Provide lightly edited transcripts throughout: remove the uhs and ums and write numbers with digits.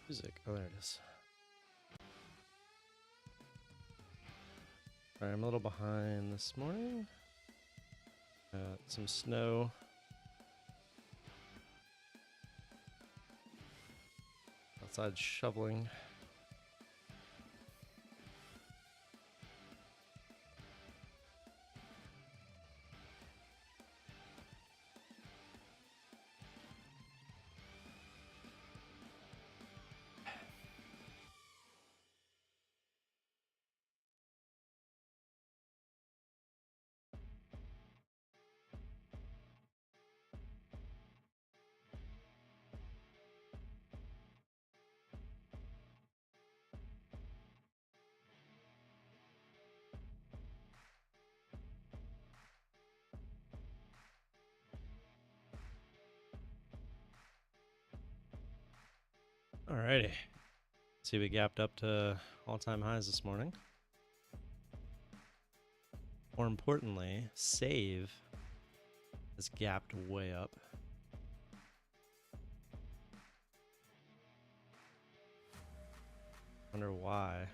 Music. Oh, there it is. Alright, I'm a little behind this morning. Got some snow. Outside shoveling. Alrighty. See, we gapped up to all-time highs this morning. More importantly, save has gapped way up. Wonder why.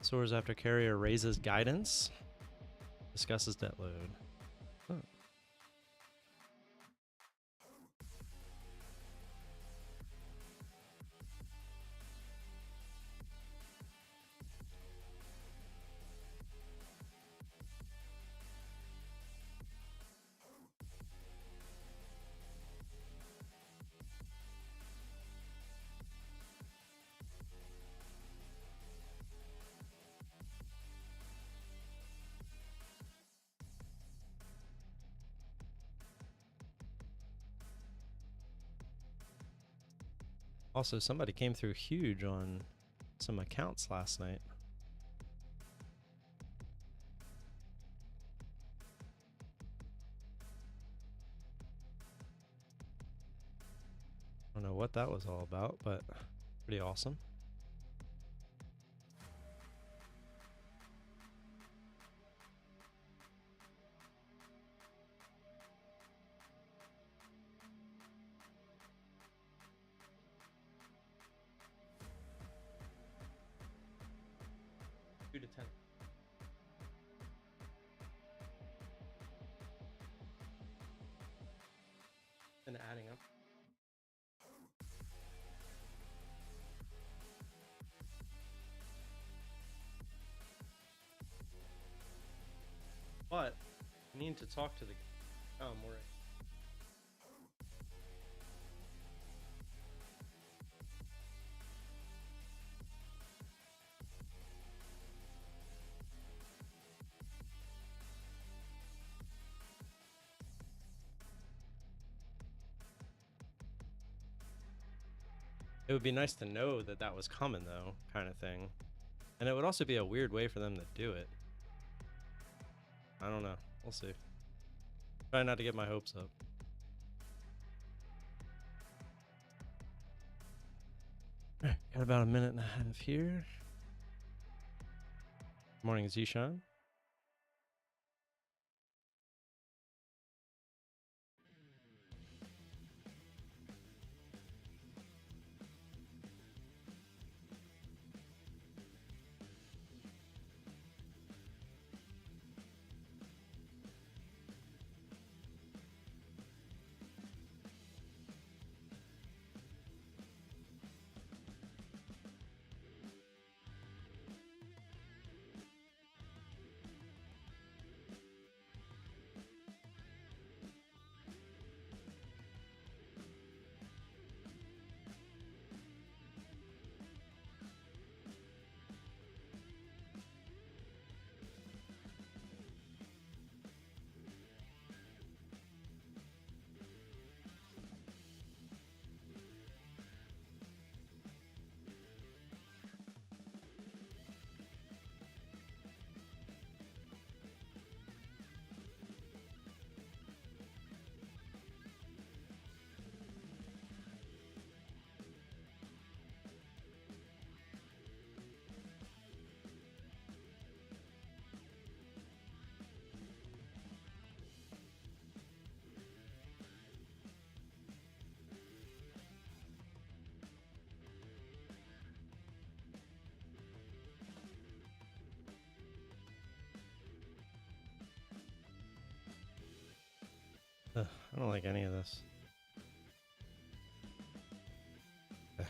Soars after carrier raises guidance. Discusses debt load. Huh. Also, somebody came through huge on some accounts last night. I don't know what that was all about, but pretty awesome. Two to 10. And adding up. But I need to talk to the more. It would be nice to know that that was coming, though, kind of thing. And it would also be a weird way for them to do it. I don't know. We'll see. Try not to get my hopes up. Alright, got about a minute and a half here. Morning, Zishan. Ugh, I don't like any of this. Ugh.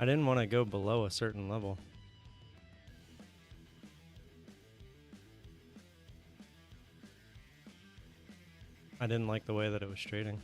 I didn't want to go below a certain level. I didn't like the way that it was trading.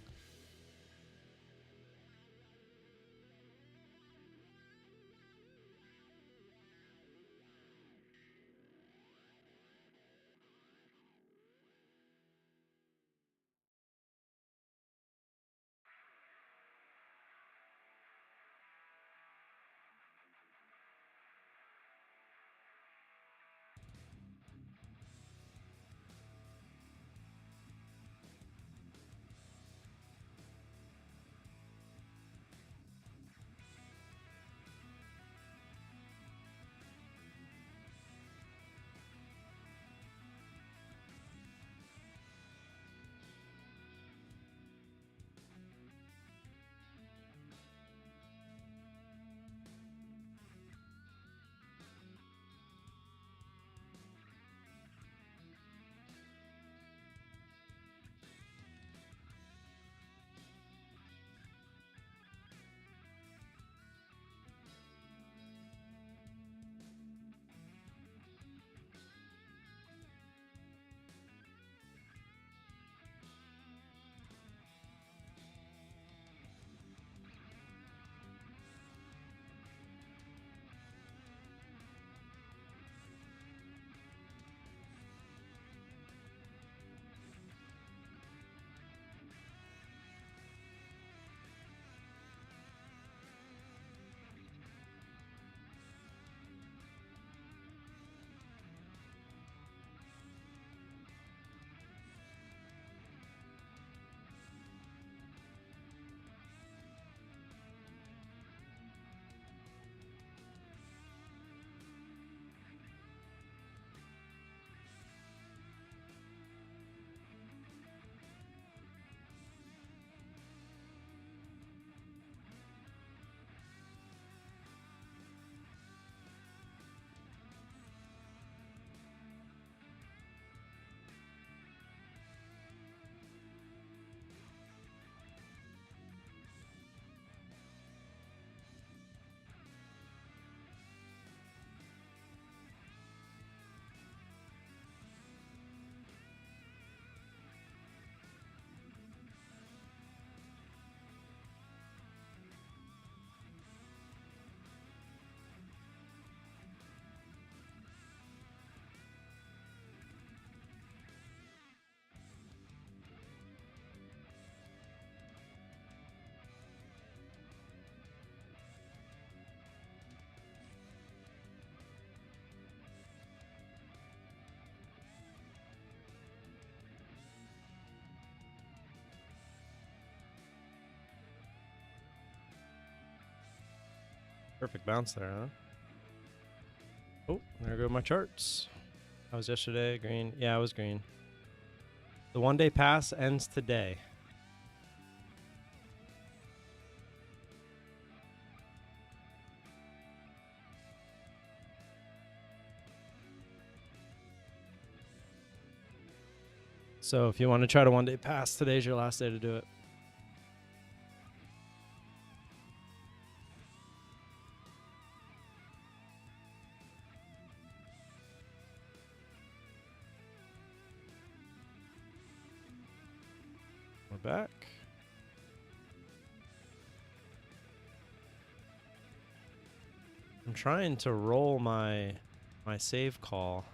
Perfect bounce there, huh? Oh, there go my charts. I was yesterday green. Yeah, I was green. The 1 day pass ends today. So if you want to try to 1 day pass, today's your last day to do it. We're back. I'm trying to roll my save call.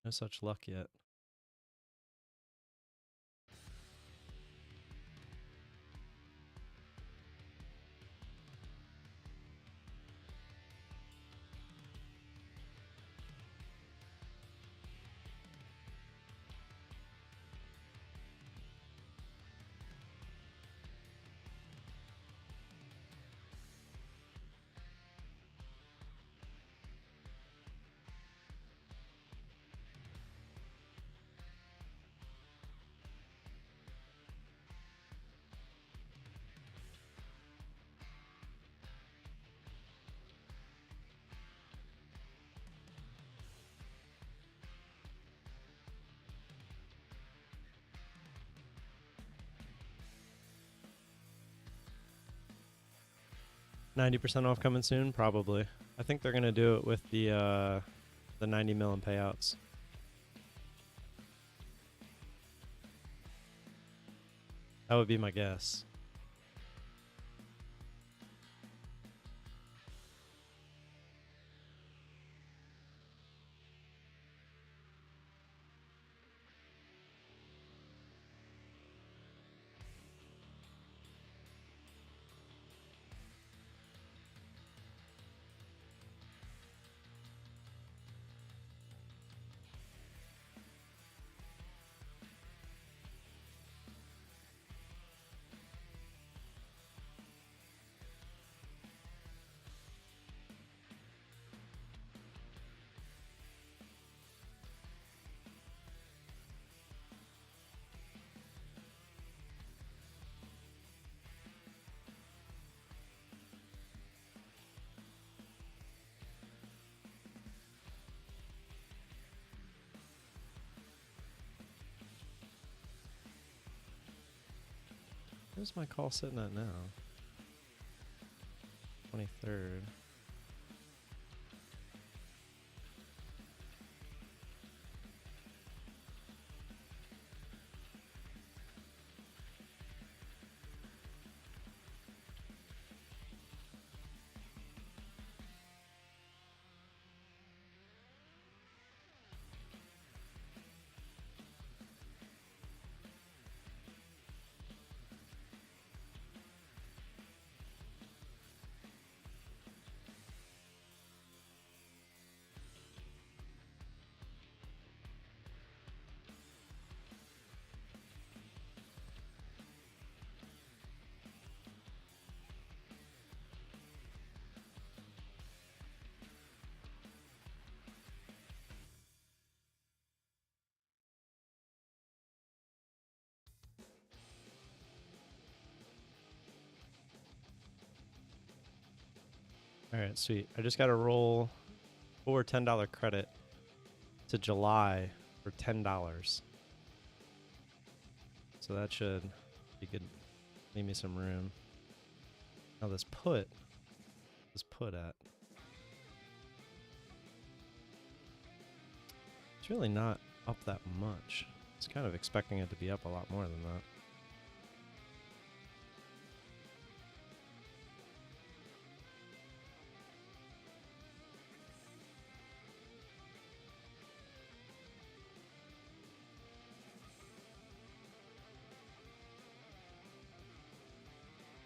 No such luck yet. 90% off coming soon, probably. I think they're gonna do it with the 90 mil in payouts. That would be my guess. Where's my call sitting at now? 23rd. All right, sweet. I just got to roll 4 $10 credit to July for $10. So that should be good. Leave me some room. Now this put at. It's really not up that much. I was kind of expecting it to be up a lot more than that.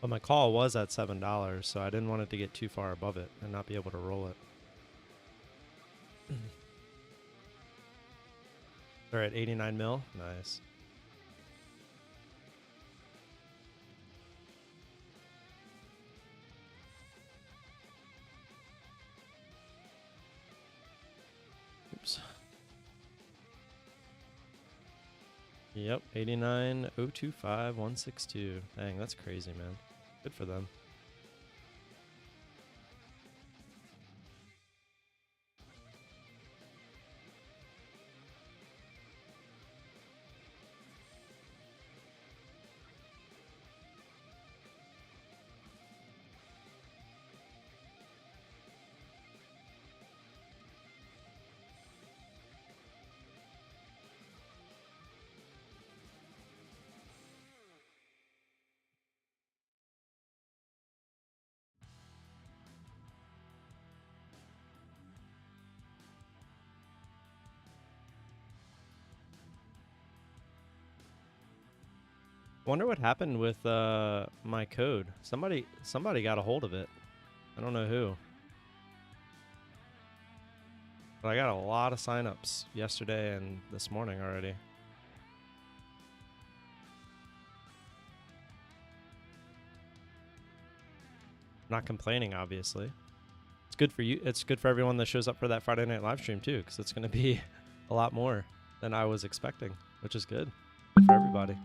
But my call was at $7, so I didn't want it to get too far above it and not be able to roll it. They're at 89 mil. Nice. Oops. Yep, 89,025,162. Dang, that's crazy, man. Good for them. Wonder what happened with my code. Somebody got a hold of it. I don't know who. But I got a lot of signups yesterday and this morning already. Not complaining, obviously. It's good for you. It's good for everyone that shows up for that Friday night live stream too, because it's going to be a lot more than I was expecting, which is good. Good for everybody.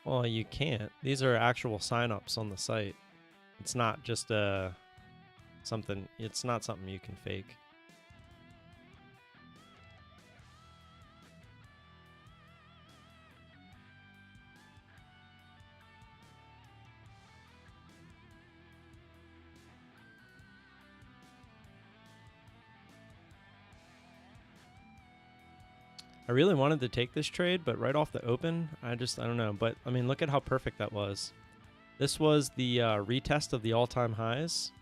Well, you can't. These are actual signups on the site. It's not just something. It's not something you can fake. I really wanted to take this trade, but right off the open, I don't know. But, I mean, look at how perfect that was. This was the retest of the all-time highs.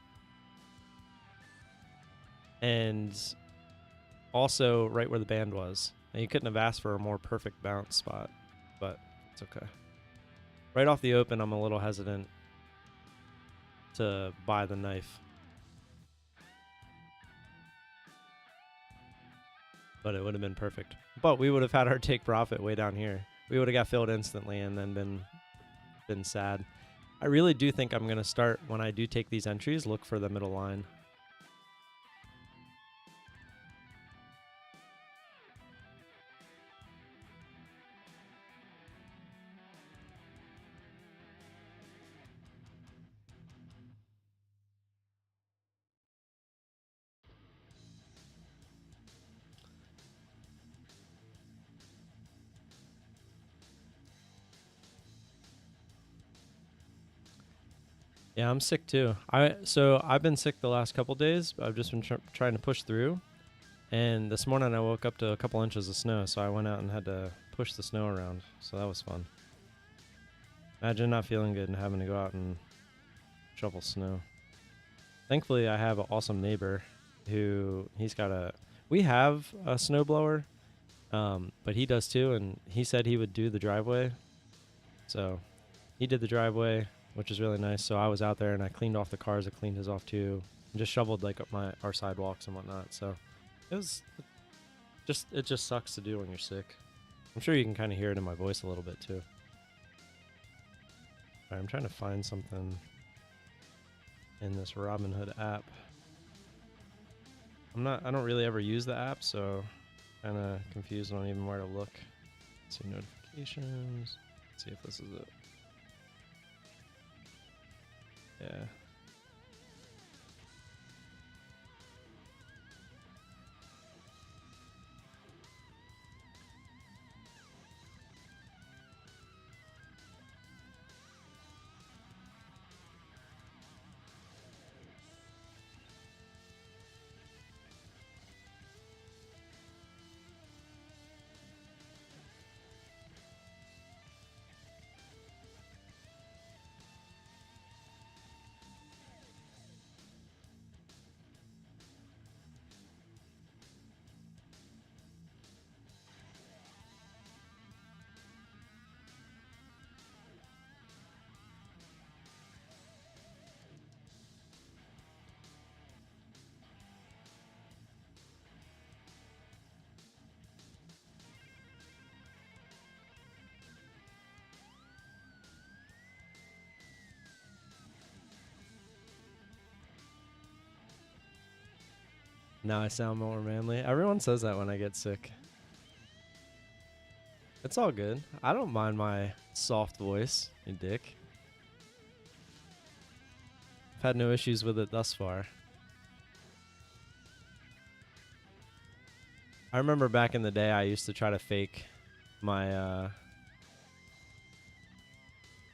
And also right where the band was. And you couldn't have asked for a more perfect bounce spot, but it's okay. Right off the open, I'm a little hesitant to buy the knife. But it would have been perfect. But we would have had our take profit way down here. We would have got filled instantly and then been sad. I really do think I'm going to start, when I do take these entries, look for the middle line. Yeah, I'm sick too. So I've been sick the last couple days. But I've just been trying to push through. And this morning I woke up to a couple inches of snow, so I went out and had to push the snow around. So that was fun. Imagine not feeling good and having to go out and shovel snow. Thankfully, I have an awesome neighbor who we have a snowblower, but he does too, and he said he would do the driveway. So he did the driveway, which is really nice. So I was out there and I cleaned off the cars. I cleaned his off too, and just shoveled like up our sidewalks and whatnot. So it just sucks to do when you're sick. I'm sure you can kind of hear it in my voice a little bit too. All right, I'm trying to find something in this Robinhood app. I don't really ever use the app, so kind of confused on even where to look. Let's see notifications. Let's see if this is it. Yeah. Now I sound more manly. Everyone says that when I get sick. It's all good. I don't mind my soft voice, you dick. I've had no issues with it thus far. I remember back in the day I used to try to fake my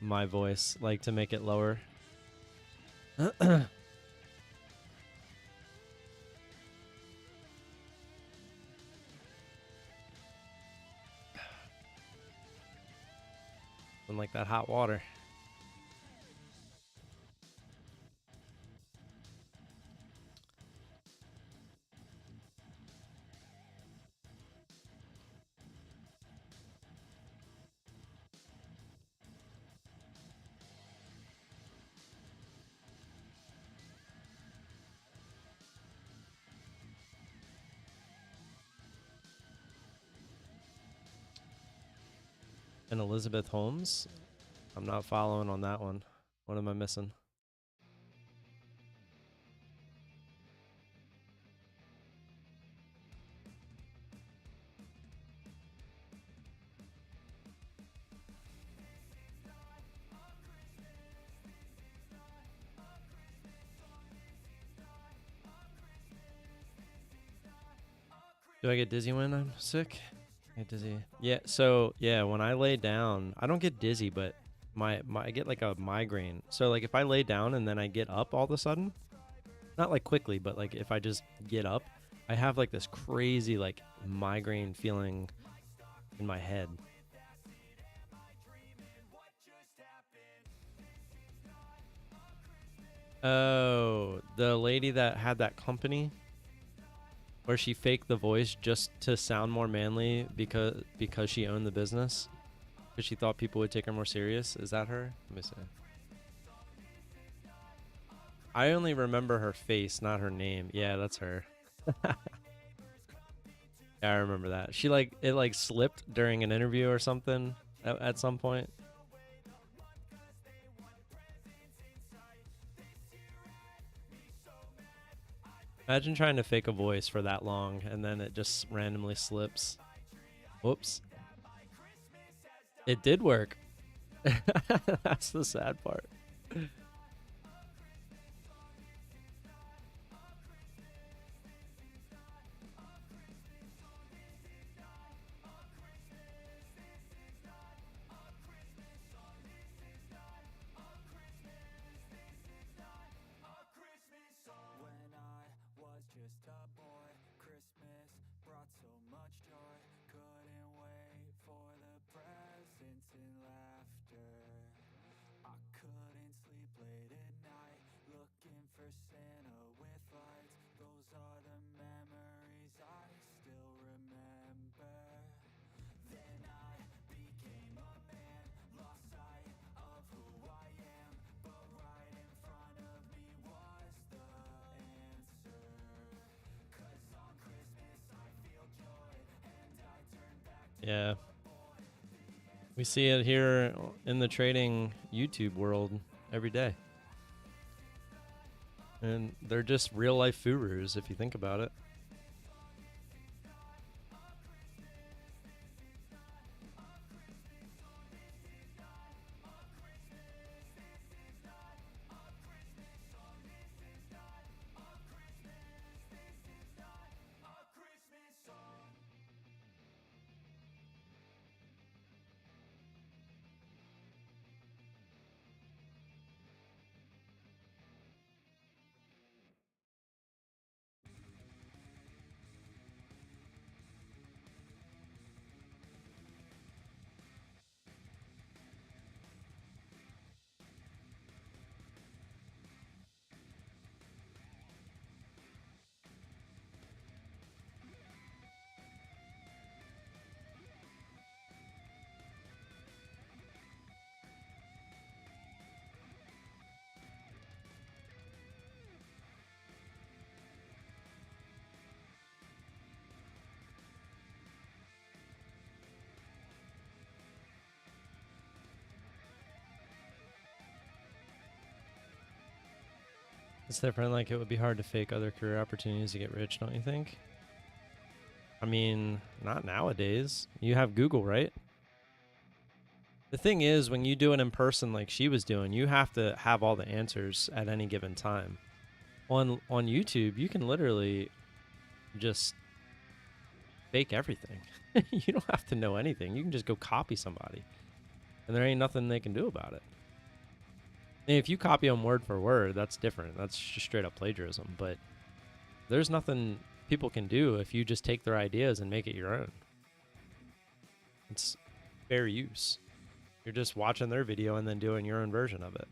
my voice, like to make it lower. And like that hot water. And Elizabeth Holmes? I'm not following on that one. What am I missing? Do I get dizzy when I'm sick? I get dizzy. Yeah, so yeah, when I lay down, I don't get dizzy, but my I get like a migraine. So like if I lay down and then I get up all of a sudden, not like quickly, but like if I just get up, I have like this crazy like migraine feeling in my head. Oh, the lady that had that company where she faked the voice just to sound more manly because she owned the business, because she thought people would take her more serious. Is that her? Let me see. I only remember her face, not her name. Yeah, that's her. Yeah, I remember that. She like it like slipped during an interview or something at some point. Imagine trying to fake a voice for that long and then it just randomly slips. Whoops. It did work. That's the sad part. Yeah. We see it here in the trading YouTube world every day. And they're just real life furus if you think about it. It's different. Like, it would be hard to fake other career opportunities to get rich, don't you think? I mean, not nowadays. You have Google, right? The thing is, when you do it in person like she was doing, you have to have all the answers at any given time. On YouTube, you can literally just fake everything. You don't have to know anything. You can just go copy somebody, and there ain't nothing they can do about it. And if you copy them word for word, that's different. That's just straight up plagiarism. But there's nothing people can do if you just take their ideas and make it your own. It's fair use. You're just watching their video and then doing your own version of it.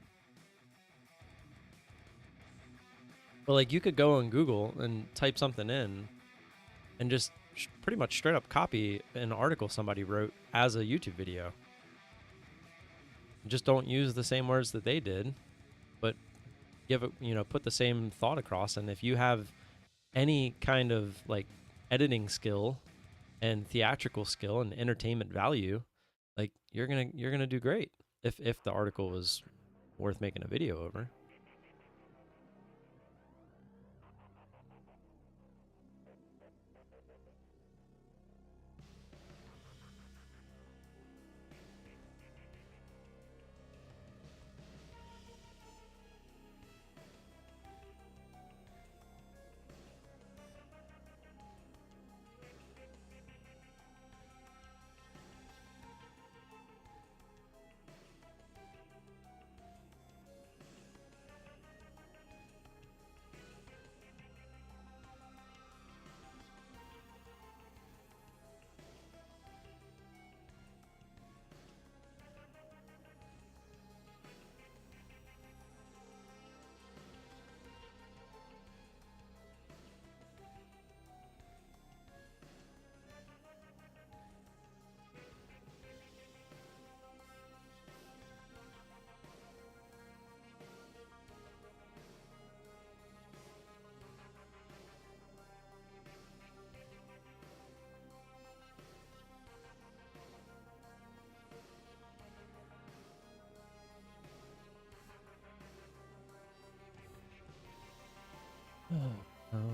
But like, you could go on Google and type something in and just pretty much straight up copy an article somebody wrote as a YouTube video. Just don't use the same words that they did, but give it, put the same thought across. And if you have any kind of like editing skill and theatrical skill and entertainment value, like you're gonna do great if the article was worth making a video over.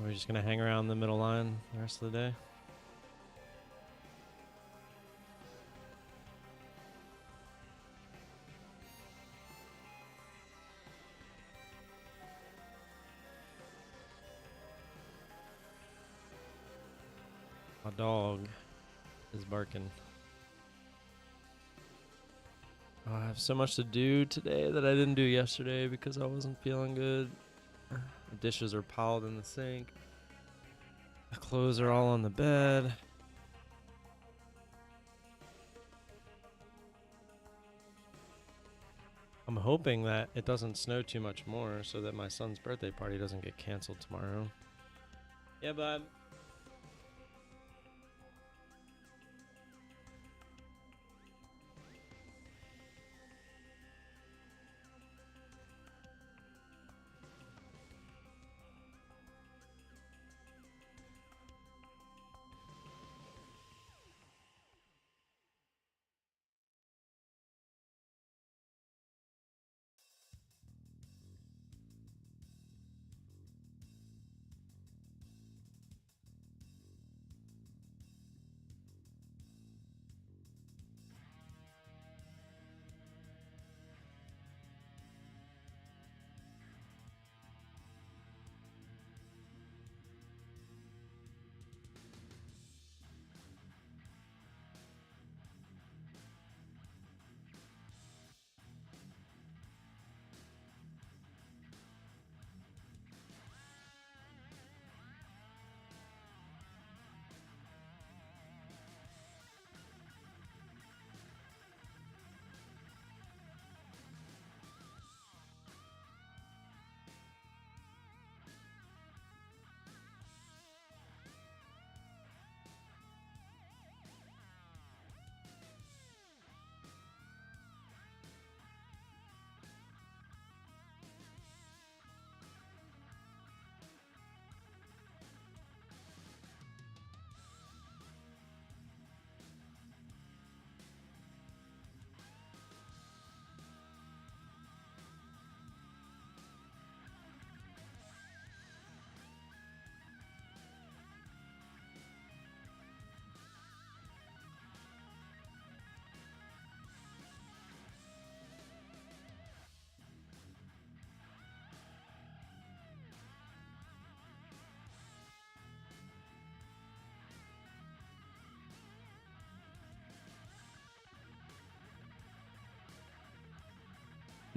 We're just gonna hang around the middle line the rest of the day. My dog is barking. Oh, I have so much to do today that I didn't do yesterday because I wasn't feeling good. The dishes are piled in the sink. The clothes are all on the bed. I'm hoping that it doesn't snow too much more so that my son's birthday party doesn't get canceled tomorrow. Yeah, bud.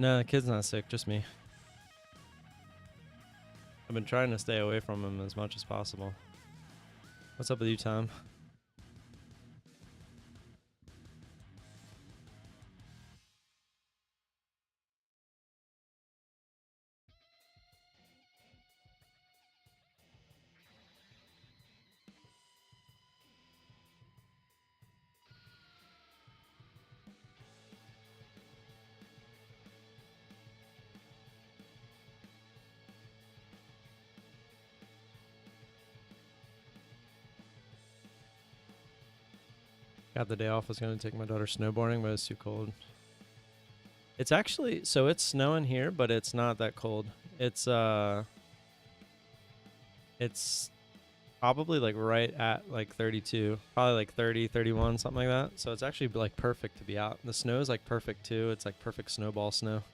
No, the kid's not sick, just me. I've been trying to stay away from him as much as possible. What's up with you, Tom? Got the day off. I was going to take my daughter snowboarding, but it's too cold. It's actually, so it's snowing here, but it's not that cold. It's probably like right at like 32, probably like 30, 31, something like that. So it's actually like perfect to be out. The snow is like perfect too. It's like perfect snowball snow.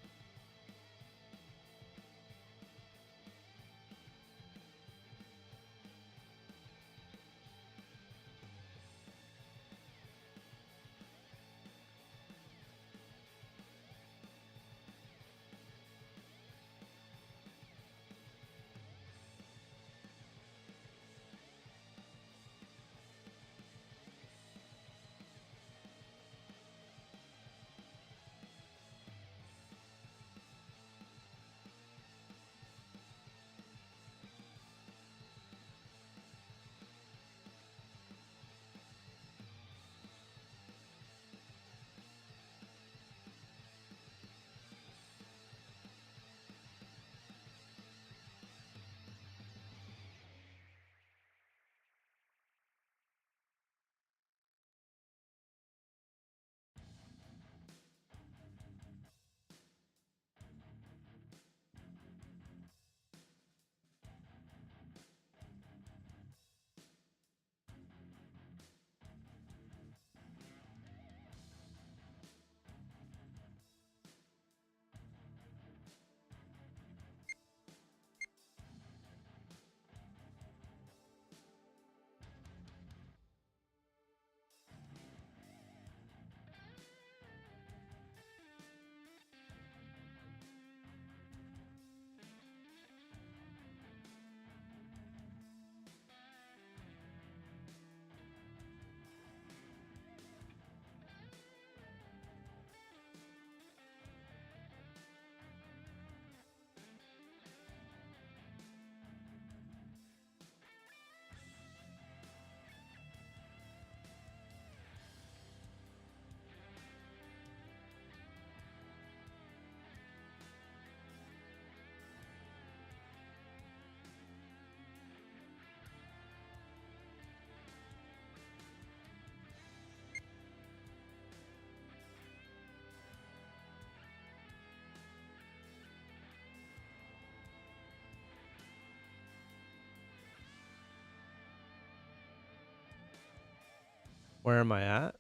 Where am I at?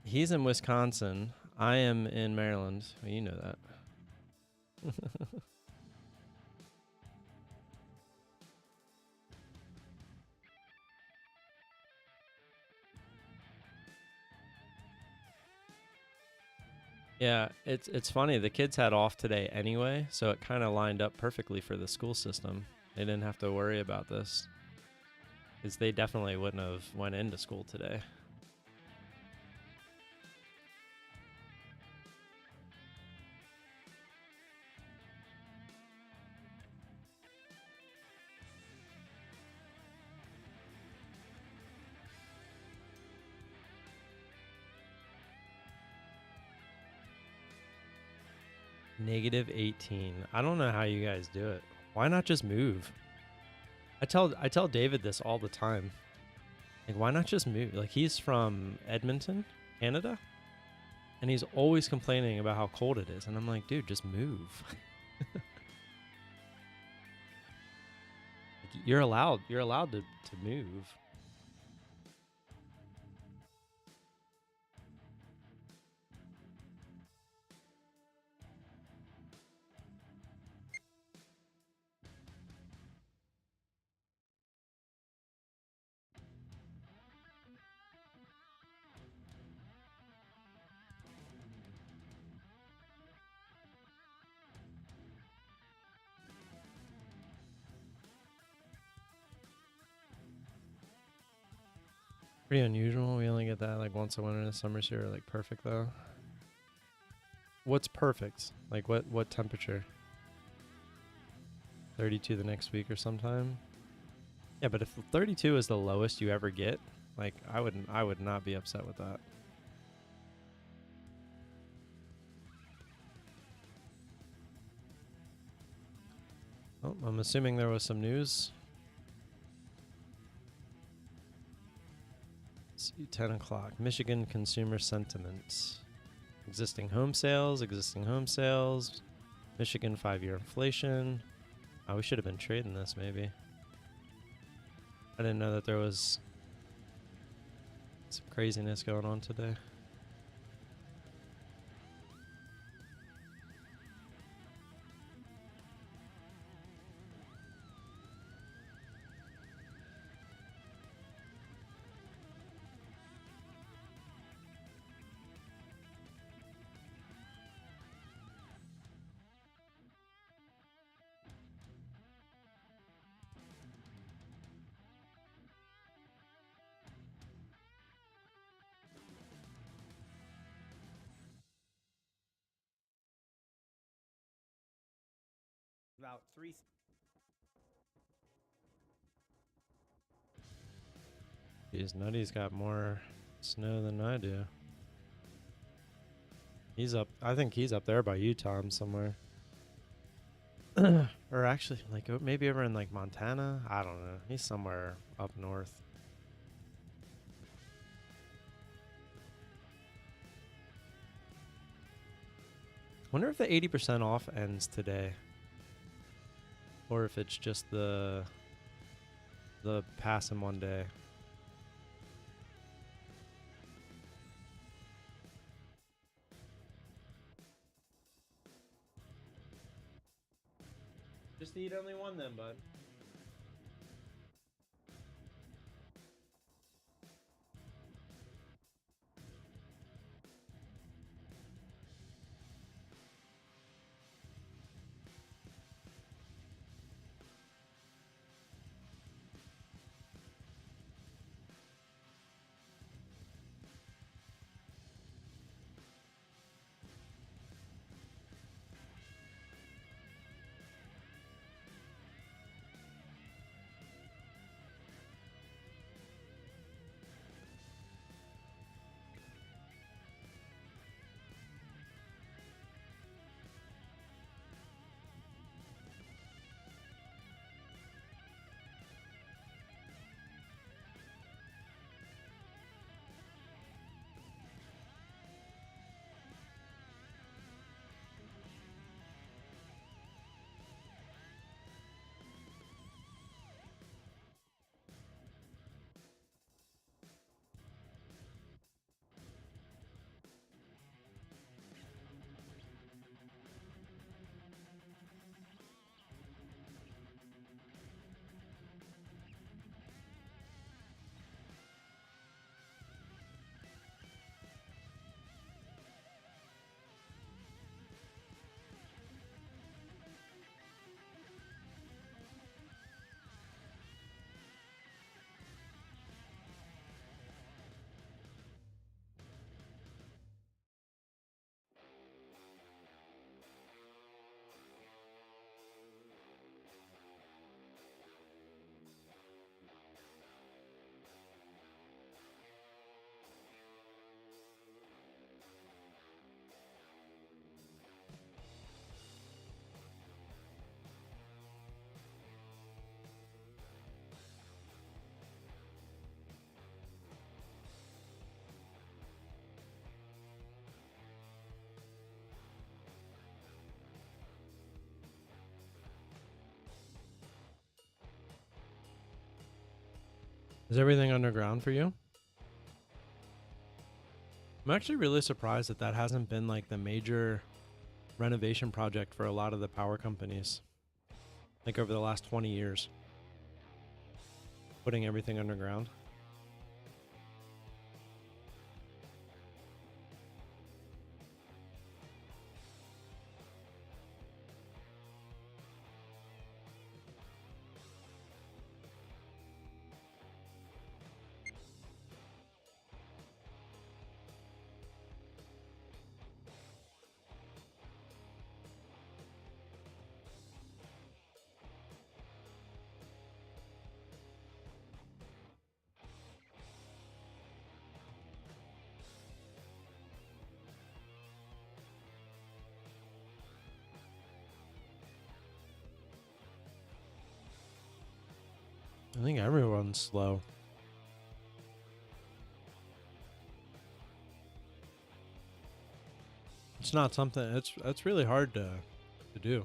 He's in Wisconsin. I am in Maryland. Well, you know that. Yeah, it's funny. The kids had off today anyway, so it kind of lined up perfectly for the school system. They didn't have to worry about this, because they definitely wouldn't have went into school today. Negative 18. I don't know how you guys do it. Why not just move? I tell David this all the time. Like, why not just move? Like, he's from Edmonton, Canada, and he's always complaining about how cold it is. And I'm like, dude, just move. You're allowed to move. Pretty unusual. We only get that like once a winter. The summers here are like perfect though. What's perfect? Like what temperature? 32 the next week or sometime? Yeah, but if 32 is the lowest you ever get, like I would not be upset with that. Oh, I'm assuming there was some news. Let's see, 10 o'clock. Michigan consumer sentiment. Existing home sales. Michigan 5-year inflation. Oh, we should have been trading this maybe. I didn't know that there was some craziness going on today. About three. Jeez, Nutty's got more snow than I do. He's up. I think he's up there by you, Tom, somewhere. Or actually, like maybe over in like Montana. I don't know. He's somewhere up north. Wonder if the 80% off ends today, or if it's just the pass in one day. Just eat only one then, bud. Is everything underground for you? I'm actually really surprised that that hasn't been like the major renovation project for a lot of the power companies, like over the last 20 years, putting everything underground. I think everyone's slow. It's not something. It's really hard to do.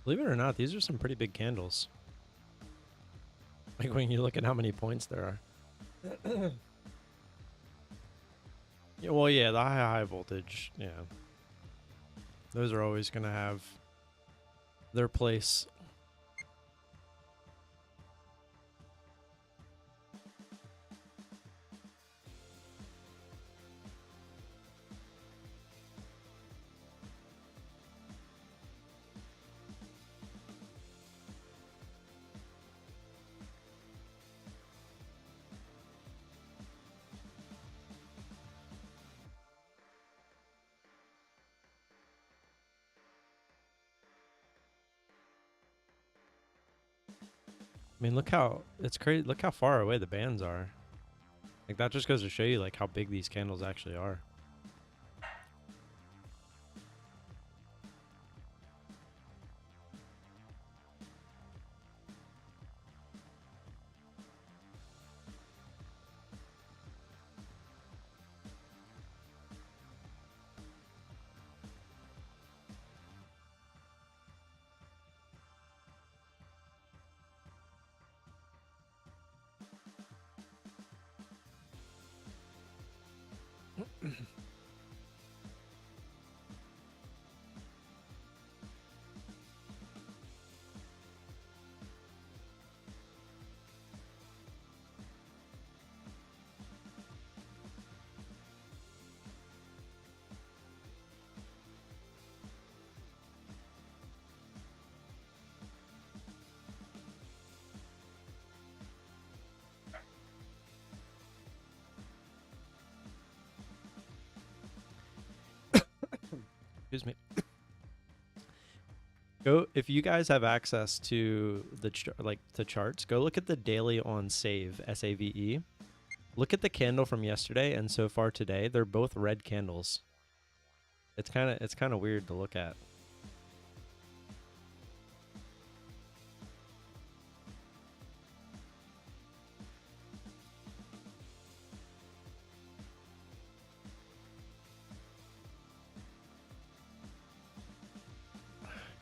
Believe it or not, these are some pretty big candles. Like when you look at how many points there are. Yeah, well, yeah, the high voltage, yeah. Those are always going to have their place. I mean, look how it's crazy. Look how far away the bands are. Like that just goes to show you like how big these candles actually are. Excuse me. Go if you guys have access to the the charts. Go look at the daily on Save SAVE. Look at the candle from yesterday and so far today. They're both red candles. It's kind of weird to look at.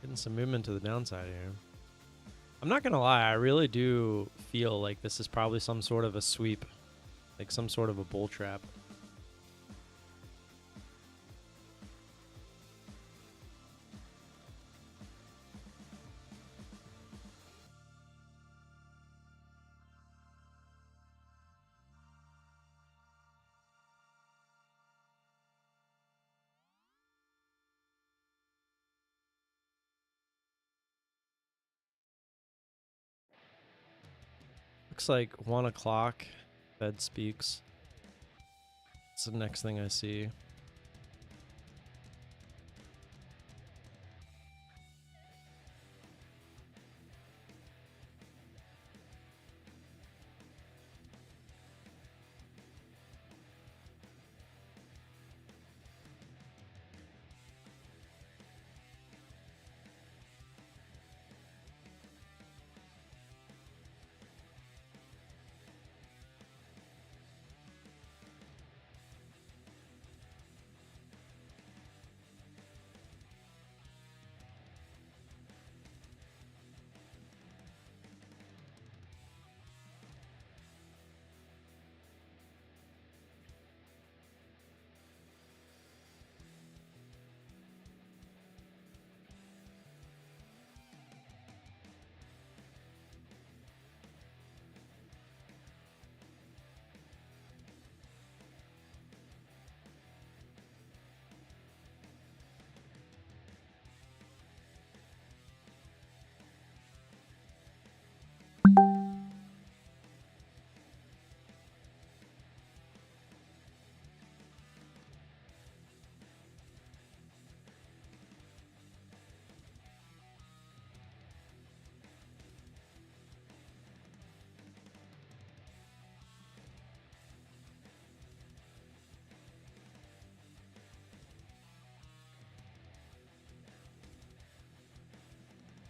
Getting some movement to the downside here. I'm not gonna lie, I really do feel like this is probably some sort of a sweep, like some sort of a bull trap. looks like 1 o'clock. Fed speaks. It's the next thing I see.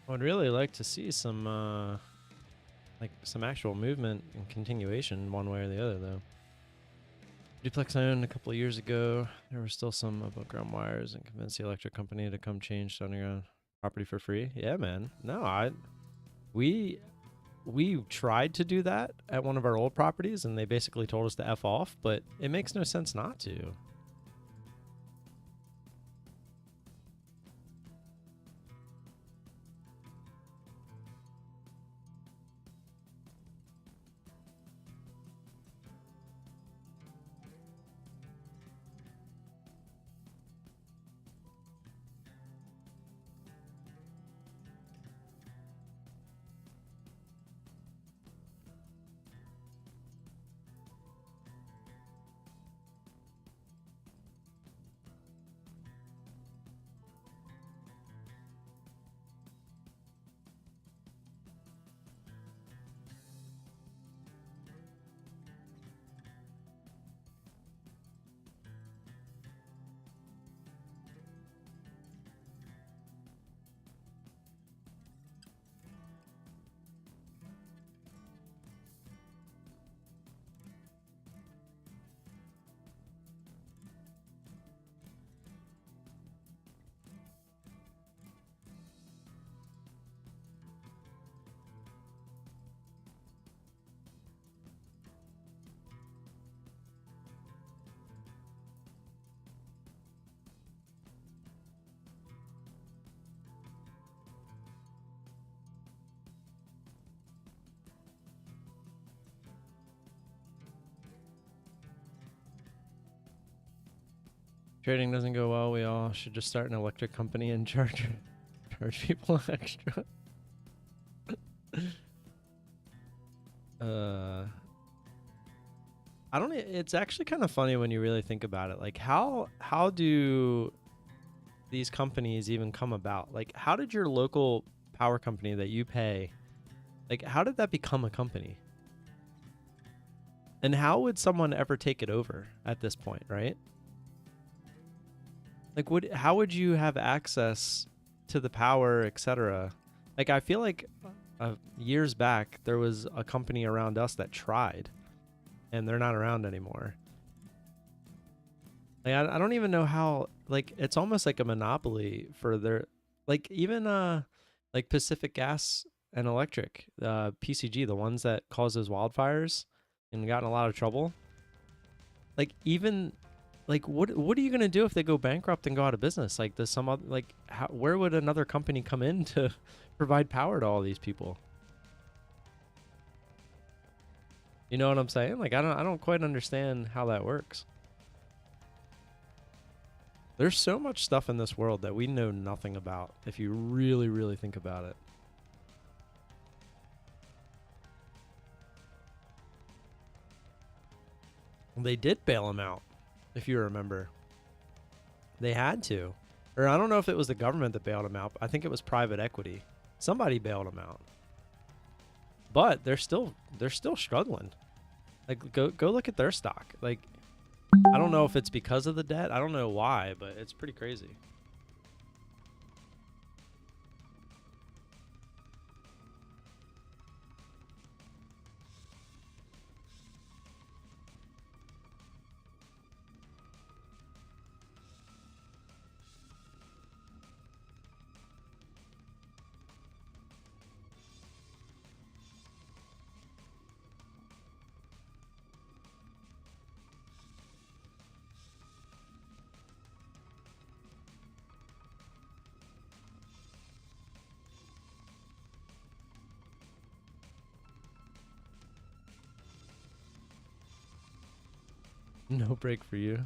I would really like to see some like some actual movement and continuation one way or the other though. Duplex I owned a couple of years ago. There were still some above ground wires and convinced the electric company to come change the underground property for free. Yeah, man. No, we tried to do that at one of our old properties and they basically told us to F off, but it makes no sense not to. Trading doesn't go well. We all should just start an electric company and charge people extra. I don't. It's actually kind of funny when you really think about it. Like, how do these companies even come about? Like, how did your local power company that you pay, like, how did that become a company? And how would someone ever take it over at this point, right? Like, how would you have access to the power, etc.? Like, I feel like years back there was a company around us that tried, and they're not around anymore. Like, I don't even know how. Like, it's almost like a monopoly for their, like, even like Pacific Gas and Electric, PCG, the ones that cause those wildfires and got in a lot of trouble. Like, even like what are you gonna do if they go bankrupt and go out of business? Like, does some other, like, where would another company come in to provide power to all these people? You know what I'm saying? Like, I don't quite understand how that works. There's so much stuff in this world that we know nothing about if you really, really think about it. They did bail him out, if you remember. They had to. Or I don't know if it was the government that bailed him out. I think it was private equity. Somebody bailed him out. But they're still struggling. Like go look at their stock. Like I don't know if it's because of the debt. I don't know why, but it's pretty crazy. No break for you.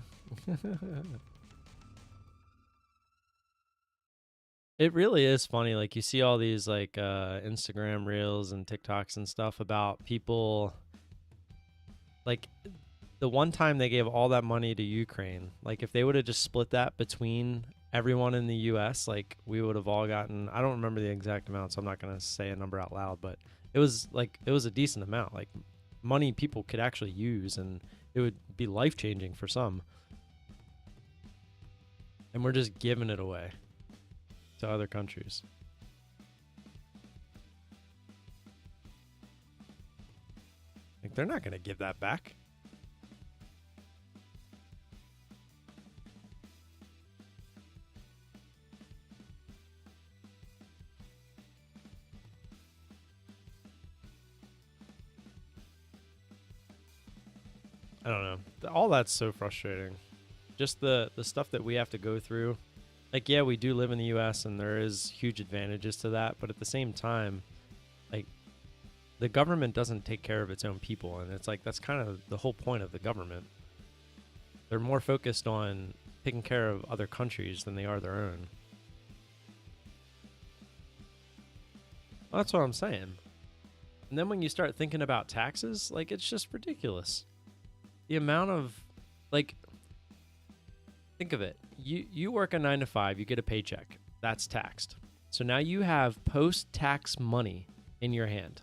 It really is funny. Like you see all these like Instagram reels and TikToks and stuff about people like the one time they gave all that money to Ukraine. Like if they would have just split that between everyone in the US, like we would have all gotten, I don't remember the exact amount, so I'm not going to say a number out loud, but it was a decent amount. Like money people could actually use, and it would be life-changing for some. And we're just giving it away to other countries. Like they're not going to give that back. I don't know. All that's so frustrating. Just the stuff that we have to go through. Like, yeah, we do live in the U.S. and there is huge advantages to that. But at the same time, like, the government doesn't take care of its own people. And it's like, that's kind of the whole point of the government. They're more focused on taking care of other countries than they are their own. Well, that's what I'm saying. And then when you start thinking about taxes, like, it's just ridiculous. The amount of, like, think of it. You work a 9 to 5, you get a paycheck. That's taxed. So now you have post-tax money in your hand.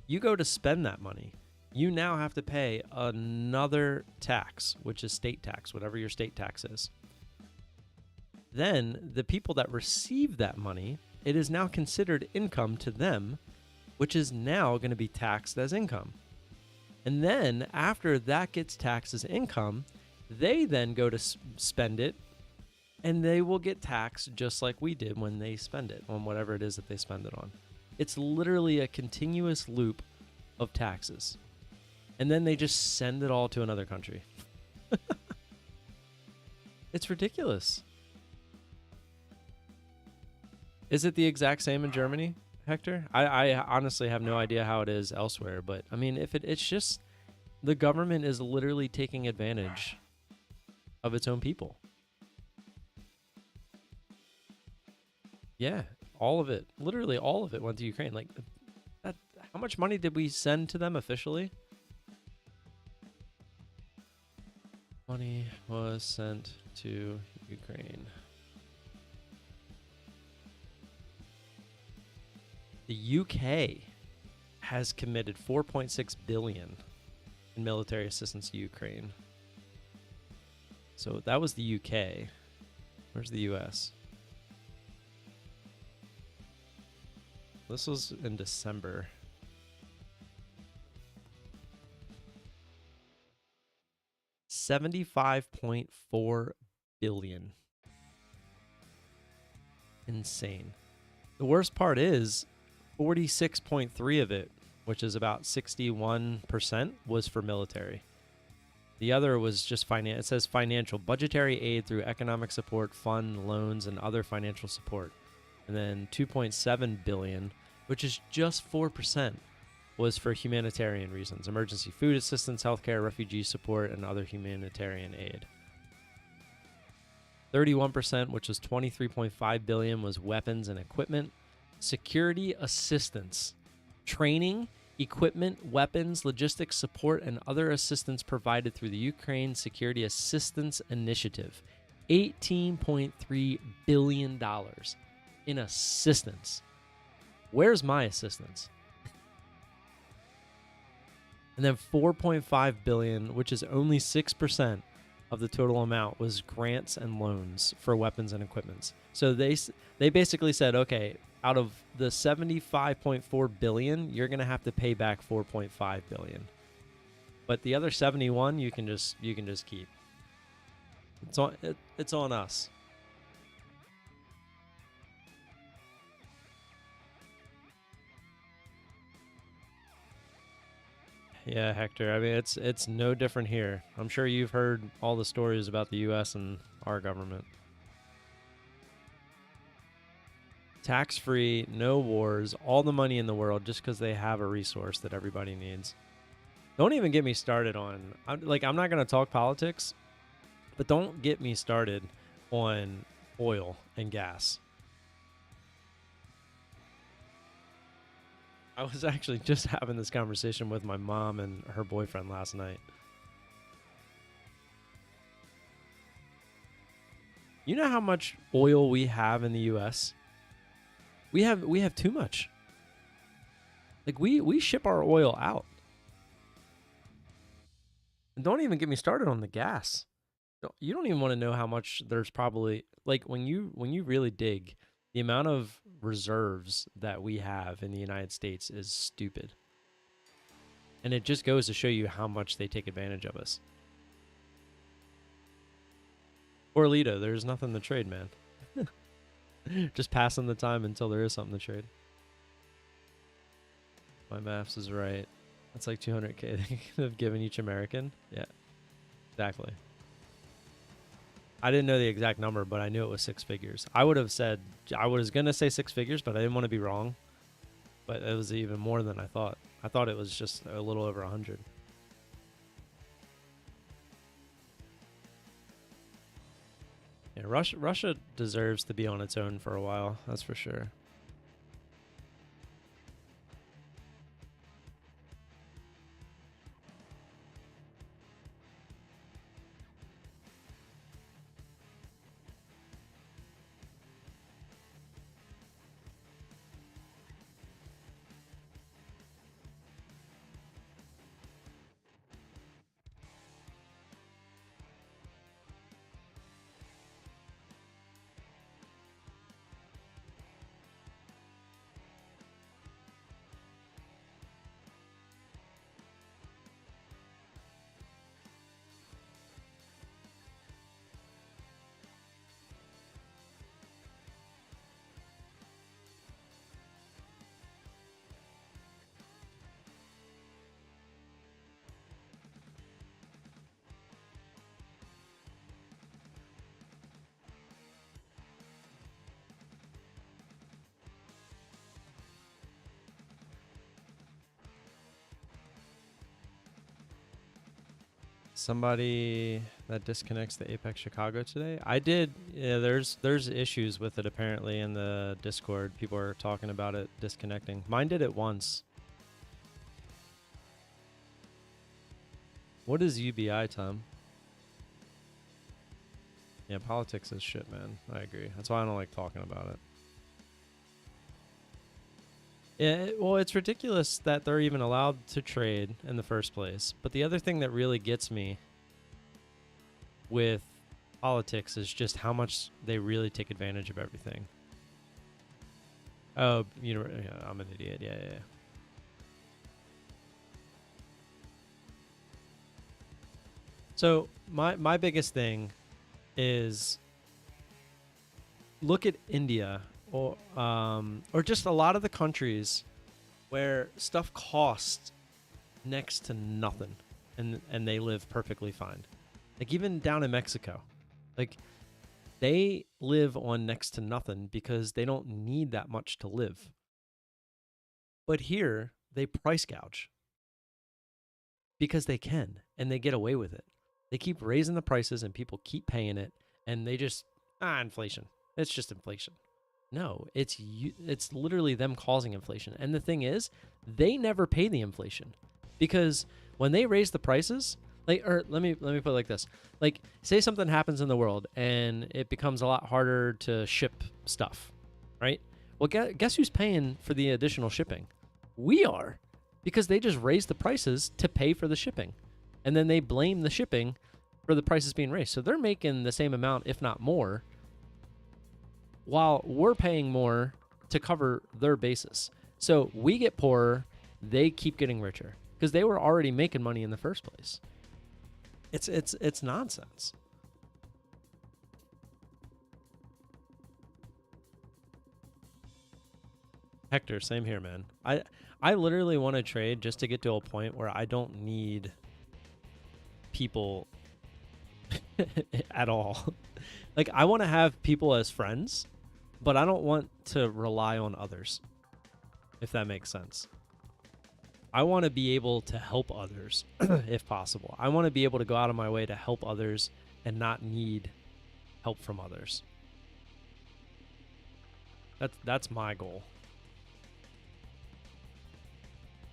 You go to spend that money. You now have to pay another tax, which is state tax, whatever your state tax is. Then the people that receive that money, it is now considered income to them, which is now going to be taxed as income. And then after that gets taxed as income, they then go to spend it, and they will get taxed just like we did when they spend it on whatever it is that they spend it on. It's literally a continuous loop of taxes. And then they just send it all to another country. It's ridiculous. Is it the exact same in Germany, Hector? I honestly have no idea how it is elsewhere, but I mean, if it's just the government is literally taking advantage of its own people. Yeah, all of it, literally all of it went to Ukraine. Like, that, how much money did we send to them officially? Money was sent to Ukraine. The UK has committed 4.6 billion in military assistance to Ukraine. So that was the UK. Where's the US? This was in December. $75.4 billion. Insane. The worst part is 46.3 of it, which is about 61%, was for military. The other was just finance. It says financial, budgetary aid through economic support, fund, loans, and other financial support. And then 2.7 billion, which is just 4%, was for humanitarian reasons: emergency food assistance, healthcare, refugee support, and other humanitarian aid. 31%, which was 23.5 billion, was weapons and equipment, security assistance, training, equipment, weapons, logistics support, and other assistance provided through the Ukraine Security Assistance Initiative. $18.3 billion in assistance. Where's my assistance? And then 4.5 billion, which is only 6% of the total amount, was grants and loans for weapons and equipments. So they basically said, okay, out of the 75.4 billion, you're going to have to pay back 4.5 billion. But the other 71 you can just keep. It's on us. Yeah, Hector. I mean, it's no different here. I'm sure you've heard all the stories about the US and our government. Tax-free, no wars, all the money in the world just because they have a resource that everybody needs. Don't even get me started on, I'm not going to talk politics, but don't get me started on oil and gas. I was actually just having this conversation with my mom and her boyfriend last night. You know how much oil we have in the US? We have too much. Like we ship our oil out. And don't even get me started on the gas. You don't even want to know how much there's probably, like, when you really dig, the amount of reserves that we have in the United States is stupid. And it just goes to show you how much they take advantage of us. Orlito, there's nothing to trade, man. Just passing the time until there is something to trade. My maths is right. That's like 200K they could have given each American. Yeah, exactly. I didn't know the exact number, but I knew it was six figures. I was going to say six figures, but I didn't want to be wrong. But it was even more than I thought. I thought it was just a little over 100. Yeah, Russia deserves to be on its own for a while. That's for sure. Somebody that disconnects the Apex Chicago today. I did. Yeah, there's issues with it apparently in the Discord. People are talking about it disconnecting. Mine did it once. What is UBI, Tom? Yeah, politics is shit, man. I agree. That's why I don't like talking about it. Yeah, well, it's ridiculous that they're even allowed to trade in the first place. But the other thing that really gets me with politics is just how much they really take advantage of everything. Oh, you know, yeah, I'm an idiot. Yeah. So my biggest thing is look at India or just a lot of the countries where stuff costs next to nothing and they live perfectly fine. Like even down in Mexico, like they live on next to nothing because they don't need that much to live. But here they price gouge because they can and they get away with it. They keep raising the prices and people keep paying it and they just, inflation. It's just inflation. No, it's literally them causing inflation. And the thing is, they never pay the inflation because when they raise the prices, like, or let me put it like this: like, say something happens in the world and it becomes a lot harder to ship stuff, right? Well, guess who's paying for the additional shipping? We are, because they just raise the prices to pay for the shipping, and then they blame the shipping for the prices being raised. So they're making the same amount, if not more, while we're paying more to cover their basis. So we get poorer, they keep getting richer because they were already making money in the first place. It's nonsense. Hector, same here, man. I literally want to trade just to get to a point where I don't need people at all. Like, I want to have people as friends, but I don't want to rely on others, if that makes sense. I want to be able to help others if possible. I want to be able to go out of my way to help others and not need help from others. That's my goal.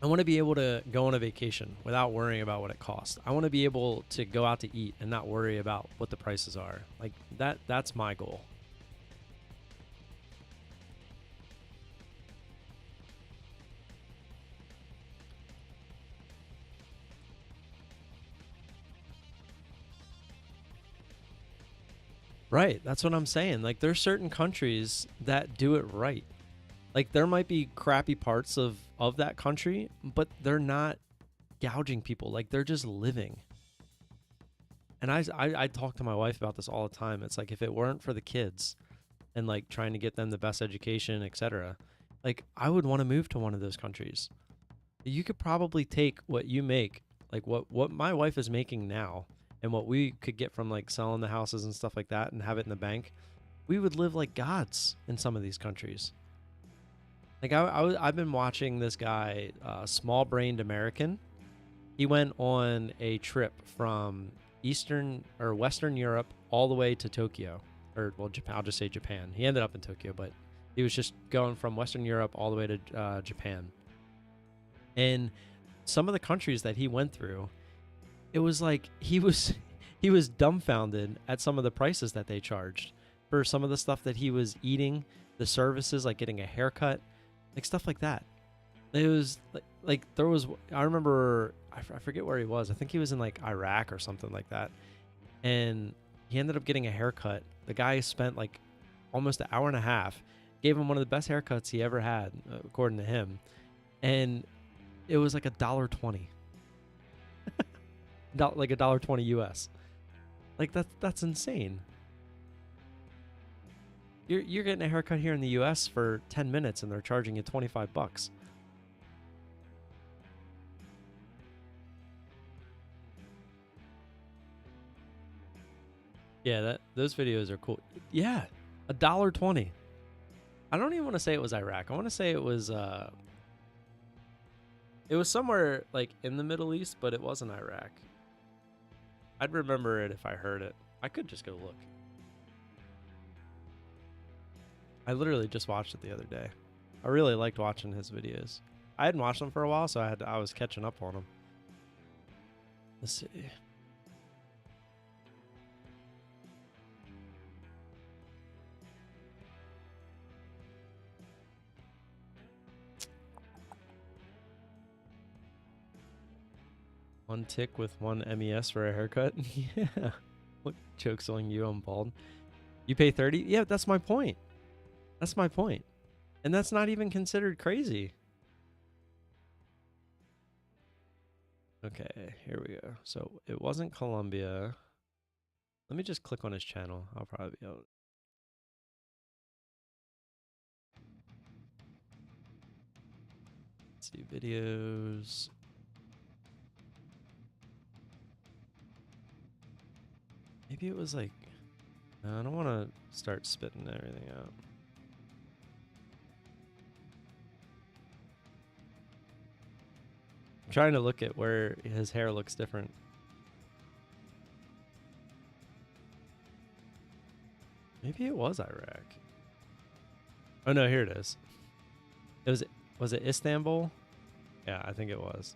I want to be able to go on a vacation without worrying about what it costs. I want to be able to go out to eat and not worry about what the prices are. Like, that's my goal. Right, that's what I'm saying. Like, there's certain countries that do it right. Like, there might be crappy parts of that country, but they're not gouging people. Like, they're just living. And I talk to my wife about this all the time. It's like, if it weren't for the kids and like trying to get them the best education, etc., like, I would want to move to one of those countries. You could probably take what you make, like what my wife is making now, and what we could get from like selling the houses and stuff like that and have it in the bank. We would live like gods in some of these countries. Like, I've been watching this guy, Small Brained American. He went on a trip from Eastern or Western Europe all the way to Tokyo, or, well, Japan. I'll just say Japan. He ended up in Tokyo, but he was just going from Western Europe all the way to Japan. And some of the countries that he went through, it was like he was dumbfounded at some of the prices that they charged for some of the stuff that he was eating, the services, like getting a haircut, like stuff like that. It was like there was, I remember, I forget where he was. I think he was in like Iraq or something like that. And he ended up getting a haircut. The guy spent like almost an hour and a half, gave him one of the best haircuts he ever had, according to him. And it was like $1.20. Like $1.20 US. Like, that's insane. You're getting a haircut here in the US for 10 minutes and they're charging you $25. Yeah, those videos are cool. Yeah, $1.20. I don't even want to say it was Iraq. I want to say it was somewhere like in the Middle East, but it wasn't Iraq. I'd remember it if I heard it. I could just go look. I literally just watched it the other day. I really liked watching his videos. I hadn't watched them for a while, so I was catching up on them. Let's see. One tick with one MES for a haircut? Yeah. What joke's on you, I'm bald. You pay 30? Yeah, that's my point. That's my point. And that's not even considered crazy. Okay, here we go. So it wasn't Colombia. Let me just click on his channel. I'll probably be able to. Let's see, videos. Maybe it was like, no, I don't want to start spitting everything out. I'm trying to look at where his hair looks different. Maybe it was Iraq. Oh no, here it is. Was it Istanbul? Yeah, I think it was.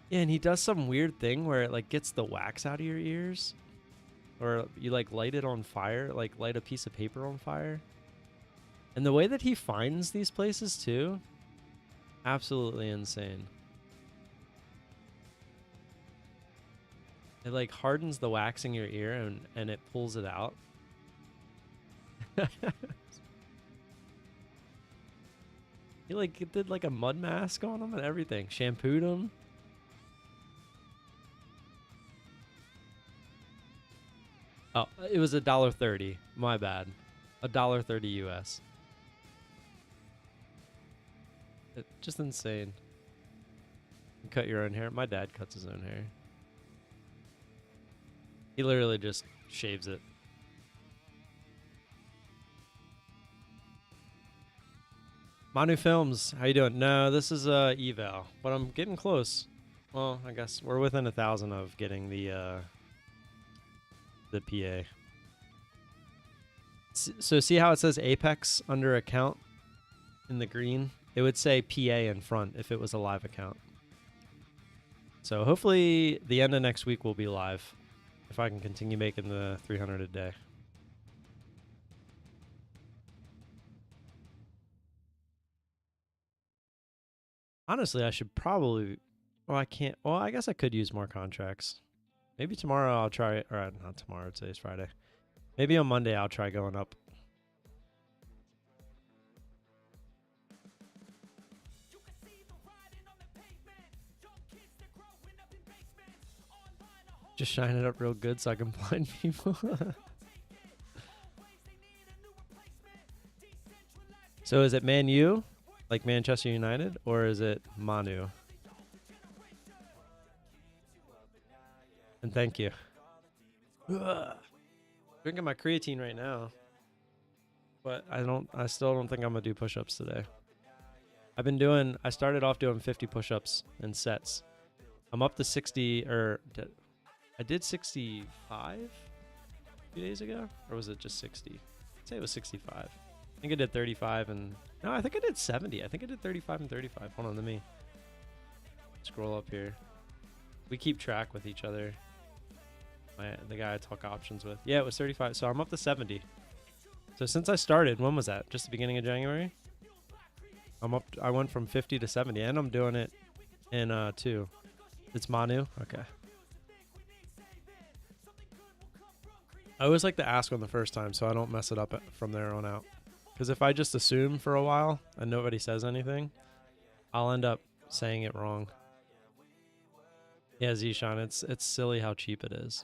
Yeah, and he does some weird thing where it like gets the wax out of your ears, or you like light it on fire, like light a piece of paper on fire. And the way that he finds these places too, absolutely insane. It like hardens the wax in your ear and it pulls it out. He like did like a mud mask on him and everything. Shampooed him. Oh, it was $1.30. My bad. $1.30 US. Just insane. You cut your own hair. My dad cuts his own hair. He literally just shaves it. Manu Films, how you doing? No, this is eval, but I'm getting close. Well, I guess we're within 1,000 of getting the PA. So see how it says Apex under account in the green? It would say PA in front if it was a live account. So hopefully the end of next week will be live if I can continue making the 300 a day. Honestly, I should probably... Well, I can't... Well, I guess I could use more contracts. Maybe tomorrow I'll try... Or not tomorrow, today's Friday. Maybe on Monday I'll try going up. Just shine it up real good so I can blind people. So is it Man U, like Manchester United, or is it Manu? And thank you. Ugh. Drinking my creatine right now, but I still don't think I'm gonna do push-ups today. I started off doing 50 push-ups in sets. I'm up to 60, or I did 65 a few days ago, or was it just 60? I'd say it was 65. I think I did 35 and... No, I think I did 70. I think I did 35 and 35. Hold on, let me scroll up here. We keep track with each other. The guy I talk options with. Yeah, it was 35. So I'm up to 70. So since I started, when was that? Just the beginning of January? I went from 50 to 70, and I'm doing it in 2. It's Manu? Okay. I always like to ask on the first time so I don't mess it up from there on out. Because if I just assume for a while and nobody says anything, I'll end up saying it wrong. Yeah, Zishan, it's silly how cheap it is.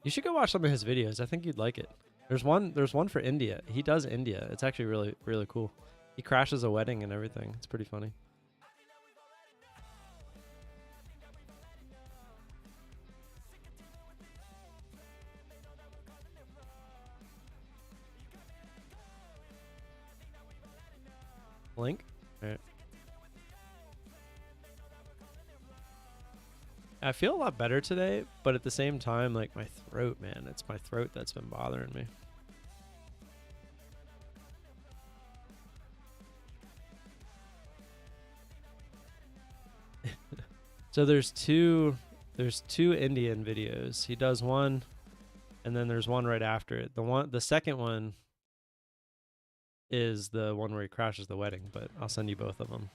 You should go watch some of his videos. I think you'd like it. There's one for India. He does India. It's actually really, really cool. He crashes a wedding and everything. It's pretty funny. Link? All right. I feel a lot better today, but at the same time, like my throat, man, it's my throat that's been bothering me. So there's two Indian videos. He does one, and then there's one right after it. The second one is the one where he crashes the wedding, but I'll send you both of them.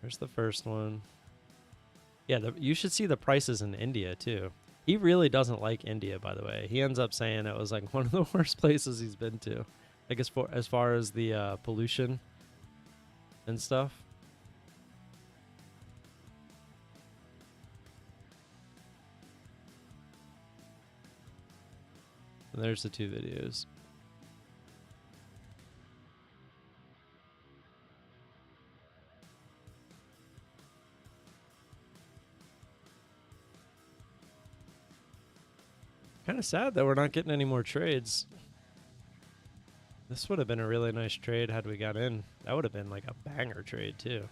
There's the first one. Yeah, you should see the prices in India too. He really doesn't like India, by the way. He ends up saying it was like one of the worst places he's been to, like as far as the pollution and stuff. And there's the 2 videos. Kind of sad that we're not getting any more trades. This would have been a really nice trade had we got in. That would have been like a banger trade too.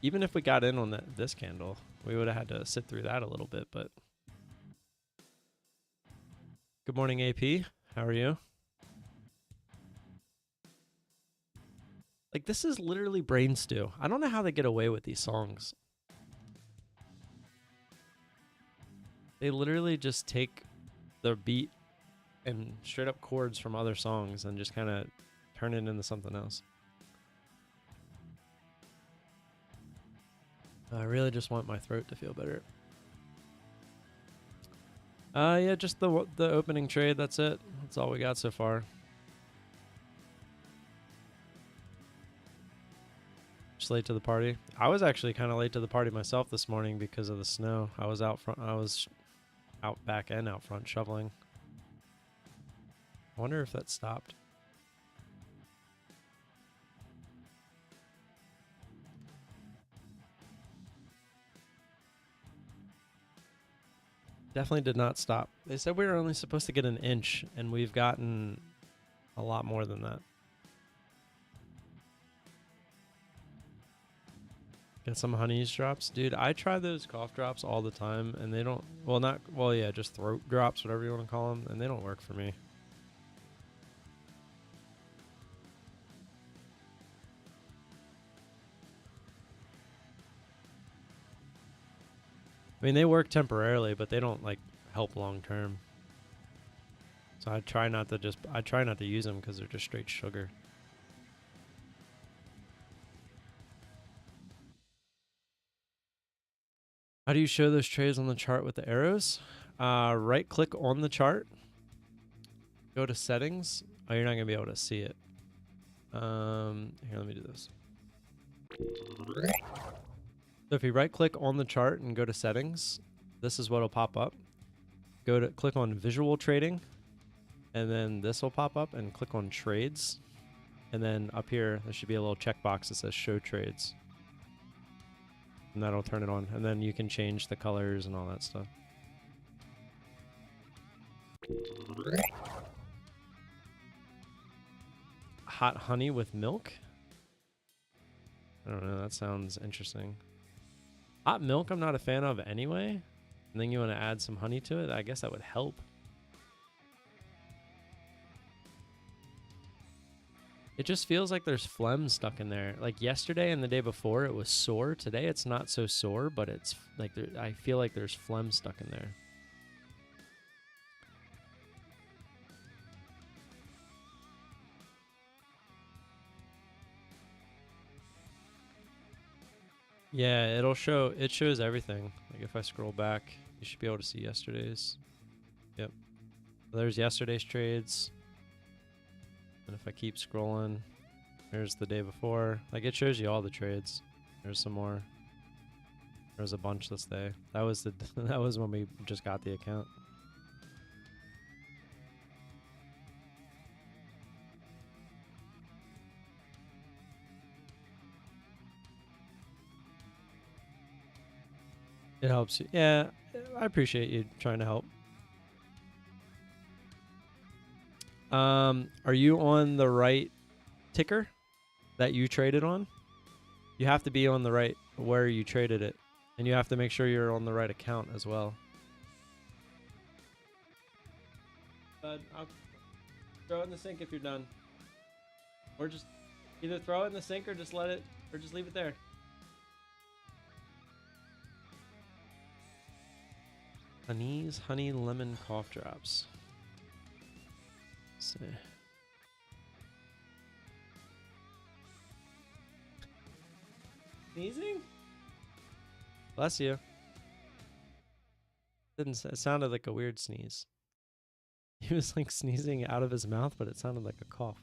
Even if we got in on this candle, we would have had to sit through that a little bit, but. Good morning, AP. How are you? Like, this is literally brain stew. I don't know how they get away with these songs. They literally just take the beat and straight up chords from other songs and just kind of turn it into something else. I really just want my throat to feel better. Yeah, just the opening trade. That's it. That's all we got so far. Just late to the party. I was actually kind of late to the party myself this morning because of the snow. I was out front. I was out back and out front shoveling. I wonder if that stopped. Definitely did not stop. They said we were only supposed to get an inch, and we've gotten a lot more than that. Get some honeys drops. Dude, I try those cough drops all the time, and they don't... Well, yeah, just throat drops, whatever you want to call them, and they don't work for me. I mean, they work temporarily, but they don't, like, help long term. So I try not to use them because they're just straight sugar. How do you show those trades on the chart with the arrows? Right click on the chart. Go to settings. Oh, you're not going to be able to see it. Here, let me do this. So if you right click on the chart and go to settings, this is what will pop up. Click on visual trading, and then this will pop up, and click on trades. And then up here, there should be a little checkbox that says show trades. And that'll turn it on. And then you can change the colors and all that stuff. Hot honey with milk? I don't know. That sounds interesting. Hot milk I'm not a fan of anyway. And then you want to add some honey to it? I guess that would help. It just feels like there's phlegm stuck in there. Like yesterday and the day before, it was sore. Today, it's not so sore, but it's like I feel like there's phlegm stuck in there. Yeah, it shows everything. Like if I scroll back, you should be able to see yesterday's. Yep. There's yesterday's trades. And if I keep scrolling, there's the day before. Like it shows you all the trades. There's some more. There's a bunch this day. That was that was when we just got the account. It helps you. Yeah, I appreciate you trying to help. Are you on the right ticker that you traded on? You have to be on the right where you traded it. And you have to make sure you're on the right account as well. I'll throw it in the sink if you're done. Or just either throw it in the sink or just just leave it there. Honey's honey lemon cough drops. Let's see. Sneezing? Bless you. It sounded like a weird sneeze. He was like sneezing out of his mouth, but it sounded like a cough.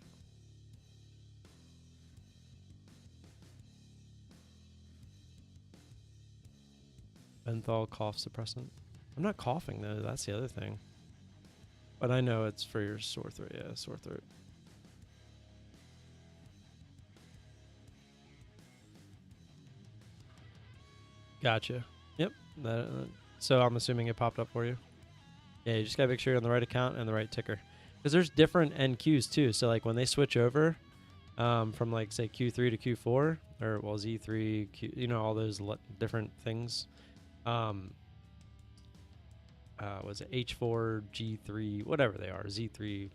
Menthol cough suppressant. I'm not coughing though, that's the other thing. But I know it's for your sore throat. Yeah, sore throat. Gotcha. Yep. So I'm assuming it popped up for you. Yeah, you just gotta make sure you're on the right account and the right ticker. Because there's different NQs too. So like when they switch over, from like say Q3 to Q4, or well Z3, all those different things. Was it H4, G3, whatever they are, Z3,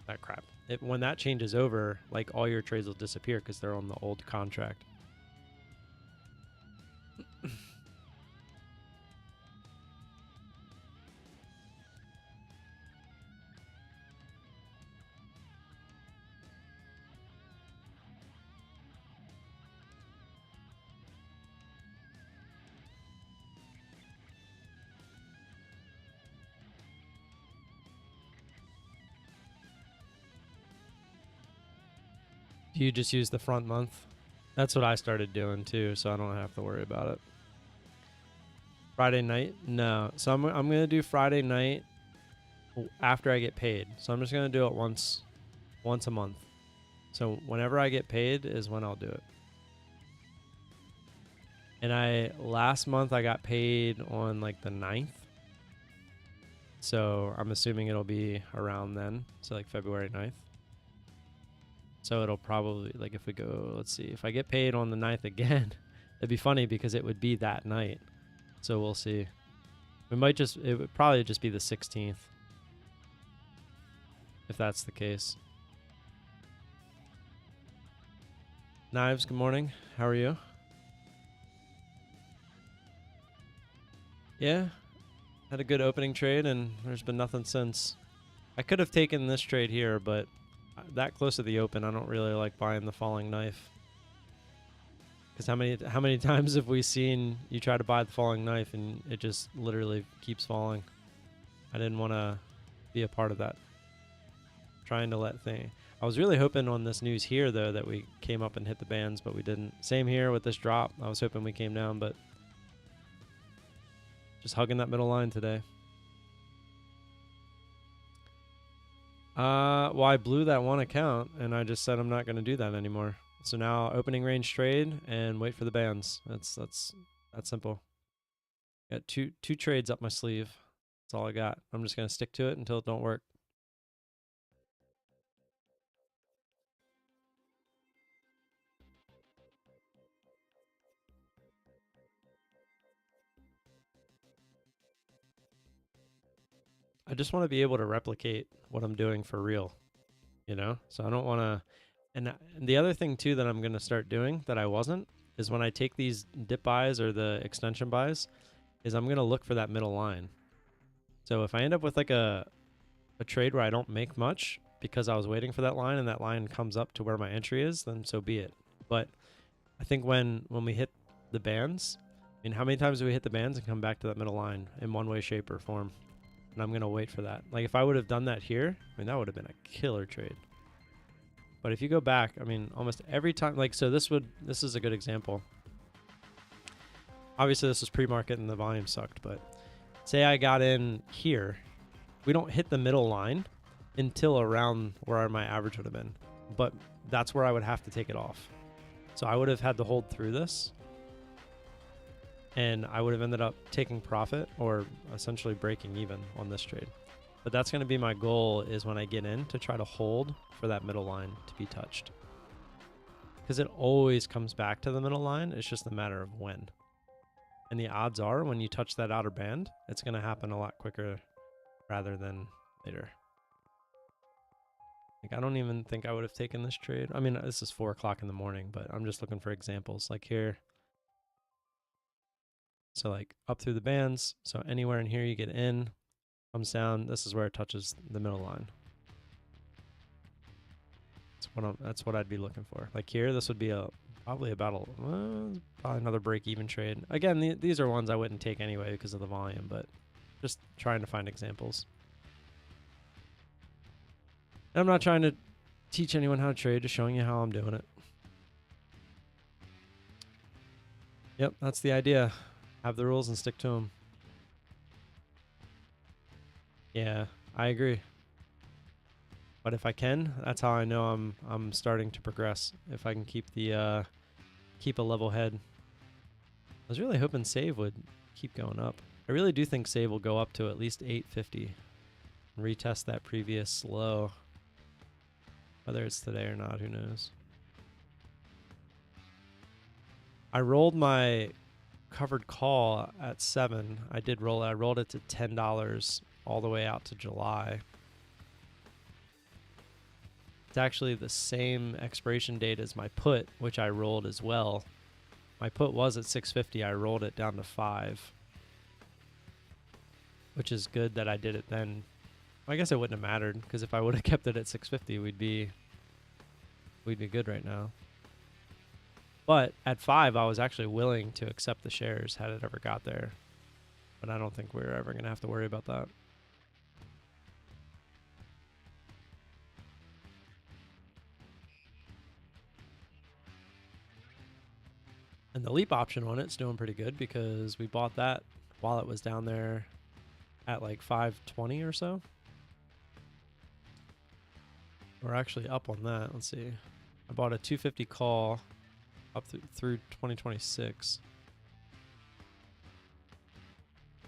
that crap. When that changes over, like all your trades will disappear because they're on the old contract. Do you just use the front month? That's what I started doing too, so I don't have to worry about it. Friday night? No. So I'm going to do Friday night after I get paid. So I'm just going to do it once a month. So whenever I get paid is when I'll do it. And last month I got paid on like the 9th. So I'm assuming it'll be around then. So like February 9th. So it'll probably, like if we go, let's see, if I get paid on the 9th again, it'd be funny because it would be that night. So we'll see. It would probably just be the 16th. If that's the case. Knives, good morning. How are you? Yeah. Had a good opening trade and there's been nothing since. I could have taken this trade here, but that close to the open, I don't really like buying the falling knife. Because how many times have we seen you try to buy the falling knife and it just literally keeps falling? I didn't want to be a part of that. Trying to let thing. I was really hoping on this news here though that we came up and hit the bands, but we didn't. Same here with this drop. I was hoping we came down, but just hugging that middle line today. Well, I blew that one account and I just said I'm not going to do that anymore. So now opening range trade and wait for the bands. That's simple. Got two trades up my sleeve. That's all I got. I'm just going to stick to it until it don't work. I just want to be able to replicate what I'm doing for real, So I don't want to. And the other thing too that I'm going to start doing that I wasn't is when I take these dip buys or the extension buys, is I'm going to look for that middle line. So if I end up with like a trade where I don't make much because I was waiting for that line and that line comes up to where my entry is, then so be it. But I think when we hit the bands, I mean, how many times do we hit the bands and come back to that middle line in one way, shape, or form? And I'm going to wait for that. Like if I would have done that here, I mean, that would have been a killer trade. But if you go back, I mean, almost every time, like, so this is a good example. Obviously this was pre-market and the volume sucked, but say I got in here, we don't hit the middle line until around where my average would have been, but that's where I would have to take it off. So I would have had to hold through this and I would have ended up taking profit or essentially breaking even on this trade. But that's going to be my goal, is when I get in to try to hold for that middle line to be touched. Because it always comes back to the middle line. It's just a matter of when. And the odds are when you touch that outer band, it's going to happen a lot quicker rather than later. Like, I don't even think I would have taken this trade. I mean, this is 4 o'clock in the morning, but I'm just looking for examples. Like here. So like up through the bands. So anywhere in here you get in, comes down. This is where it touches the middle line. That's what I'd be looking for. Like here, this would be probably another break-even trade. Again, these are ones I wouldn't take anyway because of the volume, but just trying to find examples. And I'm not trying to teach anyone how to trade, just showing you how I'm doing it. Yep, that's the idea. Have the rules and stick to them. Yeah, I agree. But if I can, that's how I know I'm starting to progress. If I can keep a level head. I was really hoping save would keep going up. I really do think save will go up to at least 850 and retest that previous low. Whether it's today or not, who knows? I rolled my covered call at 7. I did roll it. I rolled it to $10 all the way out to July. It's actually the same expiration date as my put, which I rolled as well. My put was at 650. I rolled it down to 5, which is good that I did it then. I guess it wouldn't have mattered, because if I would have kept it at 650, we'd be good right now. But at 5, I was actually willing to accept the shares had it ever got there. But I don't think we're ever going to have to worry about that. And the leap option on it's doing pretty good because we bought that while it was down there at like 520 or so. We're actually up on that. Let's see. I bought a 250 call up through 2026.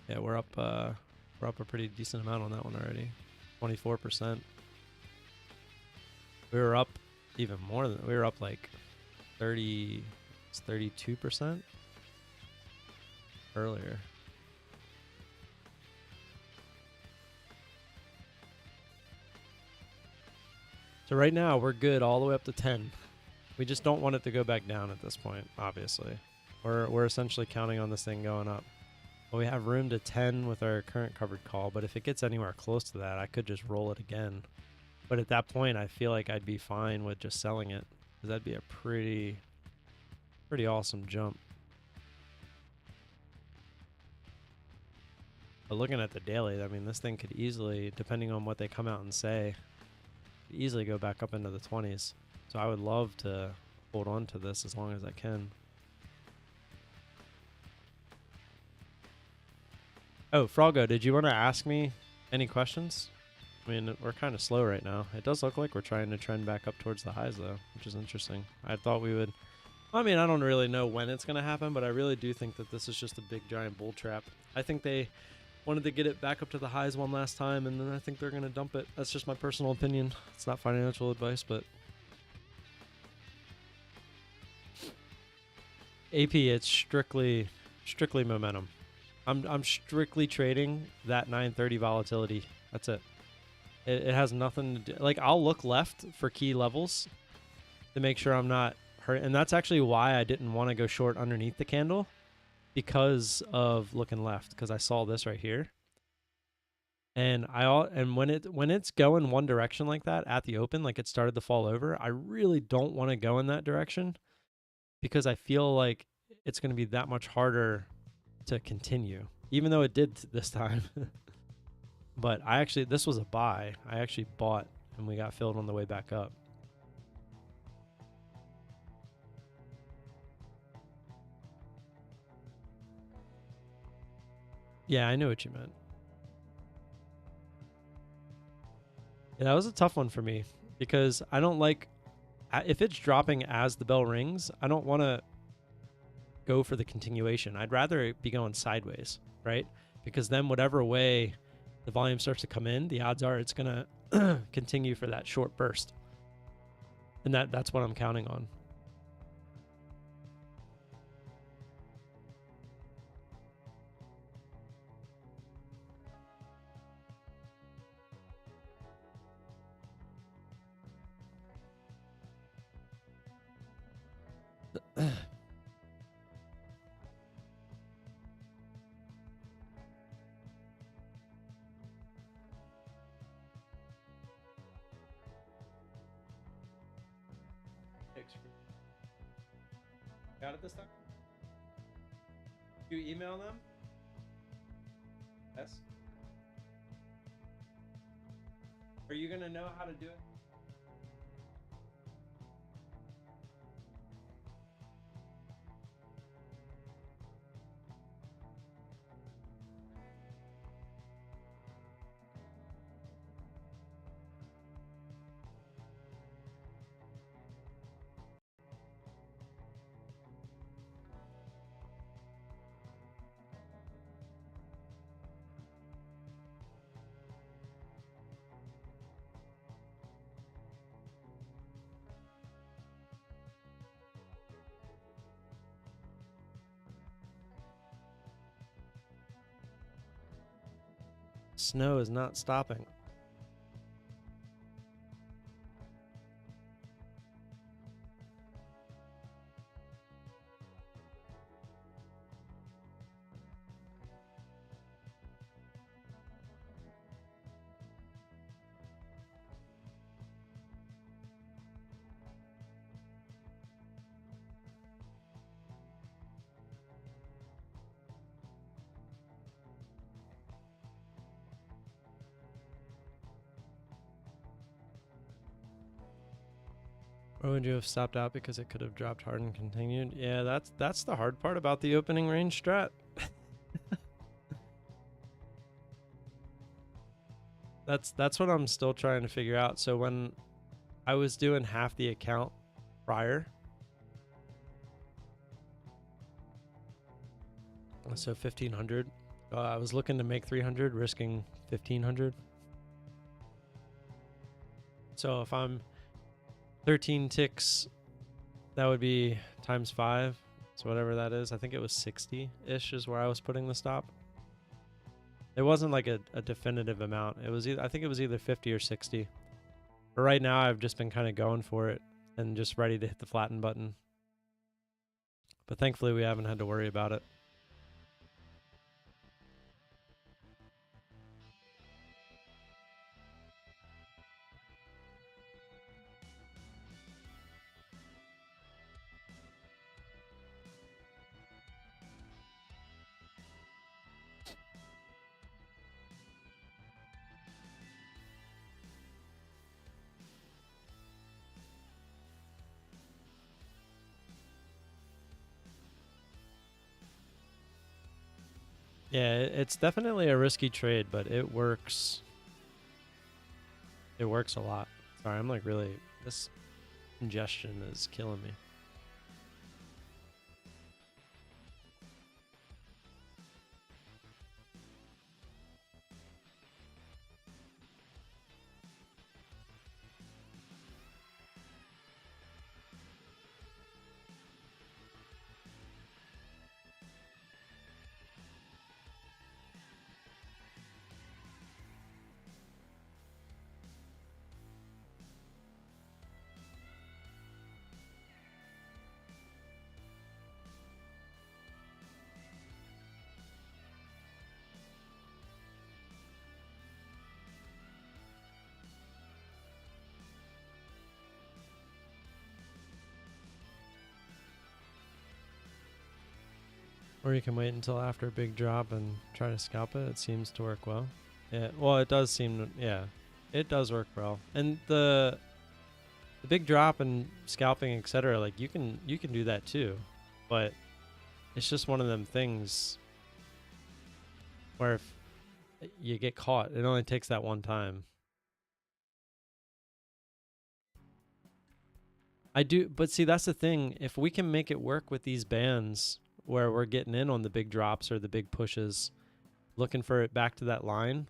Yeah, we're up a pretty decent amount on that one already. 24%. We were up even more than we were up like 32% earlier. So right now we're good all the way up to 10. We just don't want it to go back down at this point, obviously. We're essentially counting on this thing going up. Well, we have room to 10 with our current covered call, but if it gets anywhere close to that, I could just roll it again. But at that point, I feel like I'd be fine with just selling it, because that'd be a pretty awesome jump. But looking at the daily, I mean, this thing could easily, depending on what they come out and say, easily go back up into the 20s. So I would love to hold on to this as long as I can. Oh, Froggo, did you want to ask me any questions? I mean, we're kind of slow right now. It does look like we're trying to trend back up towards the highs, though, which is interesting. I thought we would... I mean, I don't really know when it's going to happen, but I really do think that this is just a big, giant bull trap. I think they wanted to get it back up to the highs one last time, and then I think they're going to dump it. That's just my personal opinion. It's not financial advice, but... AP, it's strictly momentum. I'm strictly trading that 930 volatility. That's it. It has nothing to do. Like, I'll look left for key levels to make sure I'm not hurt. And that's actually why I didn't want to go short underneath the candle, because of looking left, because I saw this right here. And when it's going one direction like that at the open, like it started to fall over, I really don't want to go in that direction, because I feel like it's going to be that much harder to continue, even though it did this time. But this was a buy. I actually bought, and we got filled on the way back up. Yeah, I knew what you meant. Yeah, that was a tough one for me, because I don't like, if it's dropping as the bell rings, I don't want to go for the continuation. I'd rather it be going sideways, right? Because then whatever way the volume starts to come in, the odds are it's going to continue for that short burst. And that's what I'm counting on. Got it this time? You email them? Yes. Are you going to know how to do it? snow is not stopping. Or would you have stopped out because it could have dropped hard and continued? Yeah, that's the hard part about the opening range strat. That's what I'm still trying to figure out. So when I was doing half the account prior, so 1500, I was looking to make 300, risking 1500. So if I'm 13 ticks, that would be times 5. So whatever that is, I think it was 60-ish is where I was putting the stop. It wasn't like a definitive amount. It was I think it was either 50 or 60. But right now I've just been kind of going for it and just ready to hit the flatten button. But thankfully we haven't had to worry about it. Yeah, it's definitely a risky trade, but it works. It works a lot. Sorry, I'm like really, this congestion is killing me. Or you can wait until after a big drop and try to scalp it. It seems to work well. Yeah, well, it does seem, yeah, it does work well. And the big drop and scalping, etc., like you can do that too. But it's just one of them things where if you get caught, it only takes that one time. I do, but see, that's the thing. If we can make it work with these bands where we're getting in on the big drops or the big pushes, looking for it back to that line,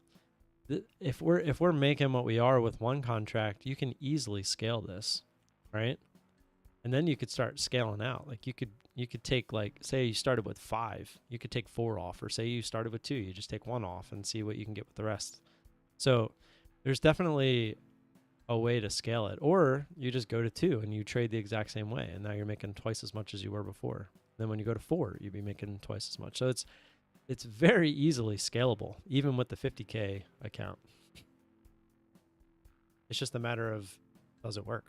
if we're making what we are with one contract, you can easily scale this, right? And then you could start scaling out. Like you could take, like, say you started with 5, you could take 4 off, or say you started with 2, you just take 1 off and see what you can get with the rest. So there's definitely a way to scale it, or you just go to 2 and you trade the exact same way, and now you're making twice as much as you were before. Then when you go to 4, you'd be making twice as much. So it's very easily scalable, even with the 50K account. It's just a matter of, does it work?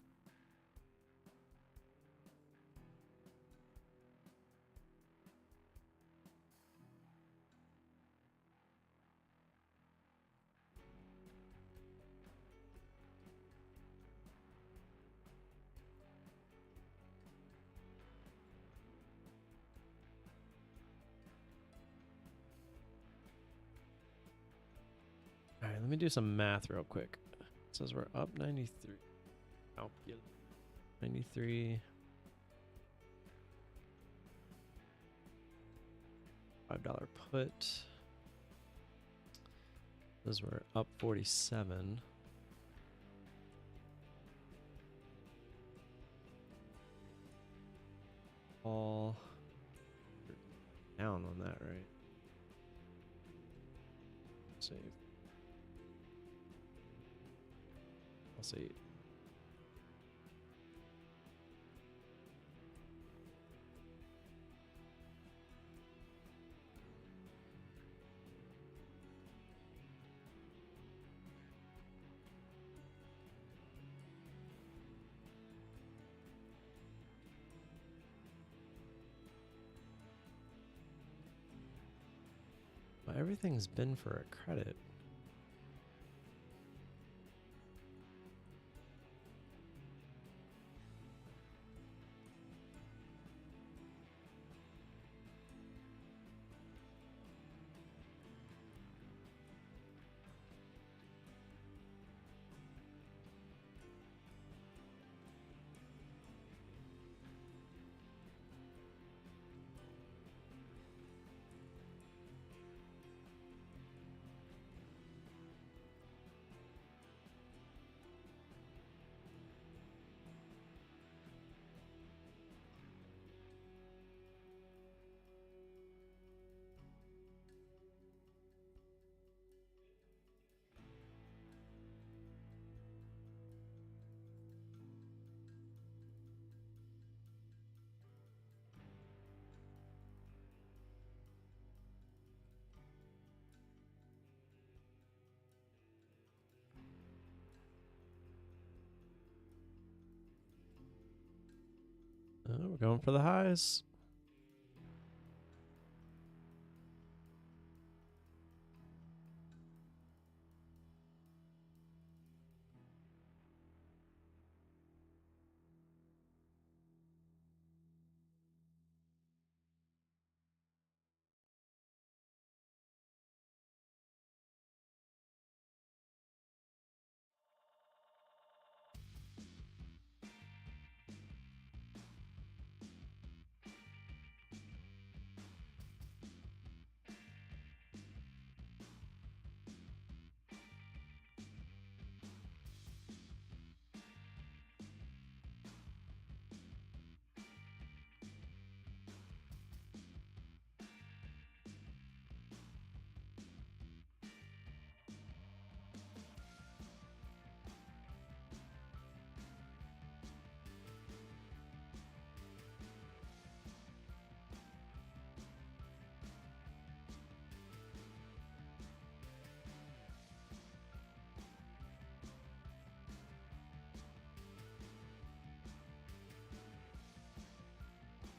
All right, let me do some math real quick. It says we're up 93. 93. $5 put. Those were up 47. All down on that, right? Save. We'll see. Well, everything's been for a credit. Oh, we're going for the highs.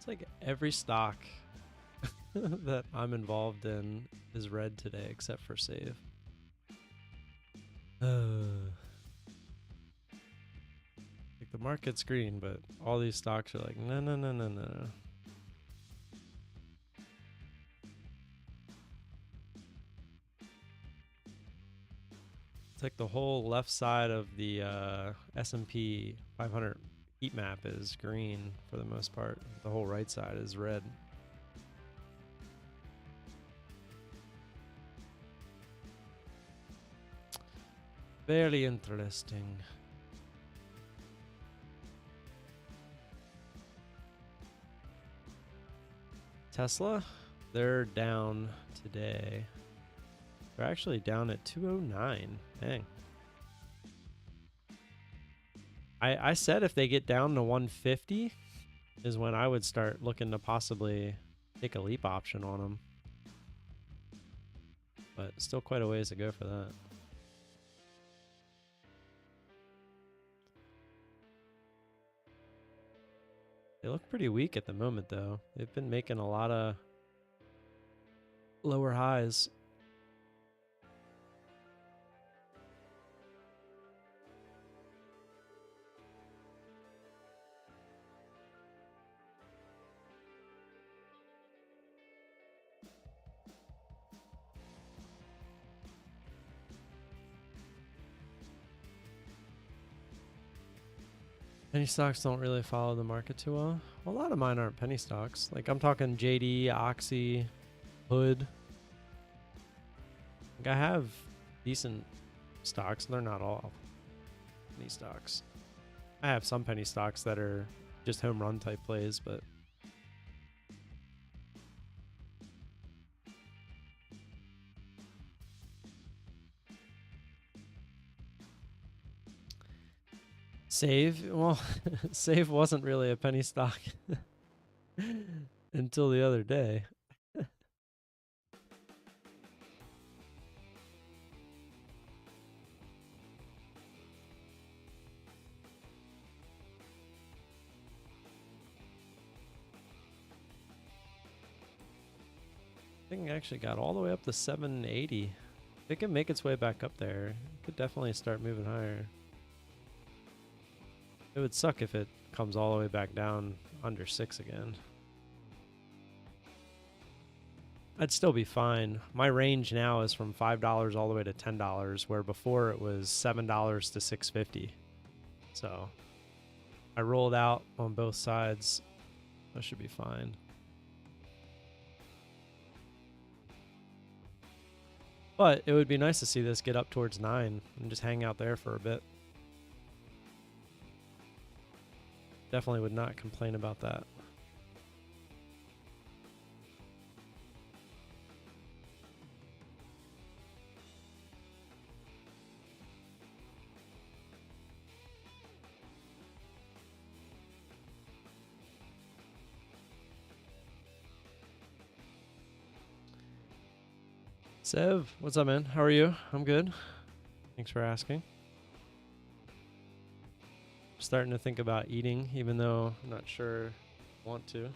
It's like every stock that I'm involved in is red today except for Save. Like the market's green, but all these stocks are like, no, no, no, no, no. It's like the whole left side of the S&P 500 heat map is green for the most part. The whole right side is red. Very interesting. Tesla, they're down today. They're actually down at 209. Dang. I said if they get down to 150 is when I would start looking to possibly take a leap option on them. But still quite a ways to go for that. They look pretty weak at the moment, though. They've been making a lot of lower highs. Penny stocks don't really follow the market too well. A lot of mine aren't penny stocks. Like I'm talking JD, Oxy, Hood. Like I have decent stocks. They're not all penny stocks. I have some penny stocks that are just home run type plays, but Save? Well, Save wasn't really a penny stock until the other day. I think it actually got all the way up to 780. If it can make its way back up there, it could definitely start moving higher. It would suck if it comes all the way back down under 6 again. I'd still be fine. My range now is from $5 all the way to $10, where before it was $7 to $6.50. So I rolled out on both sides. That should be fine. But it would be nice to see this get up towards 9 and just hang out there for a bit. Definitely would not complain about that. Sev, what's up, man? How are you? I'm good. Thanks for asking. Starting to think about eating, even though I'm not sure I want to.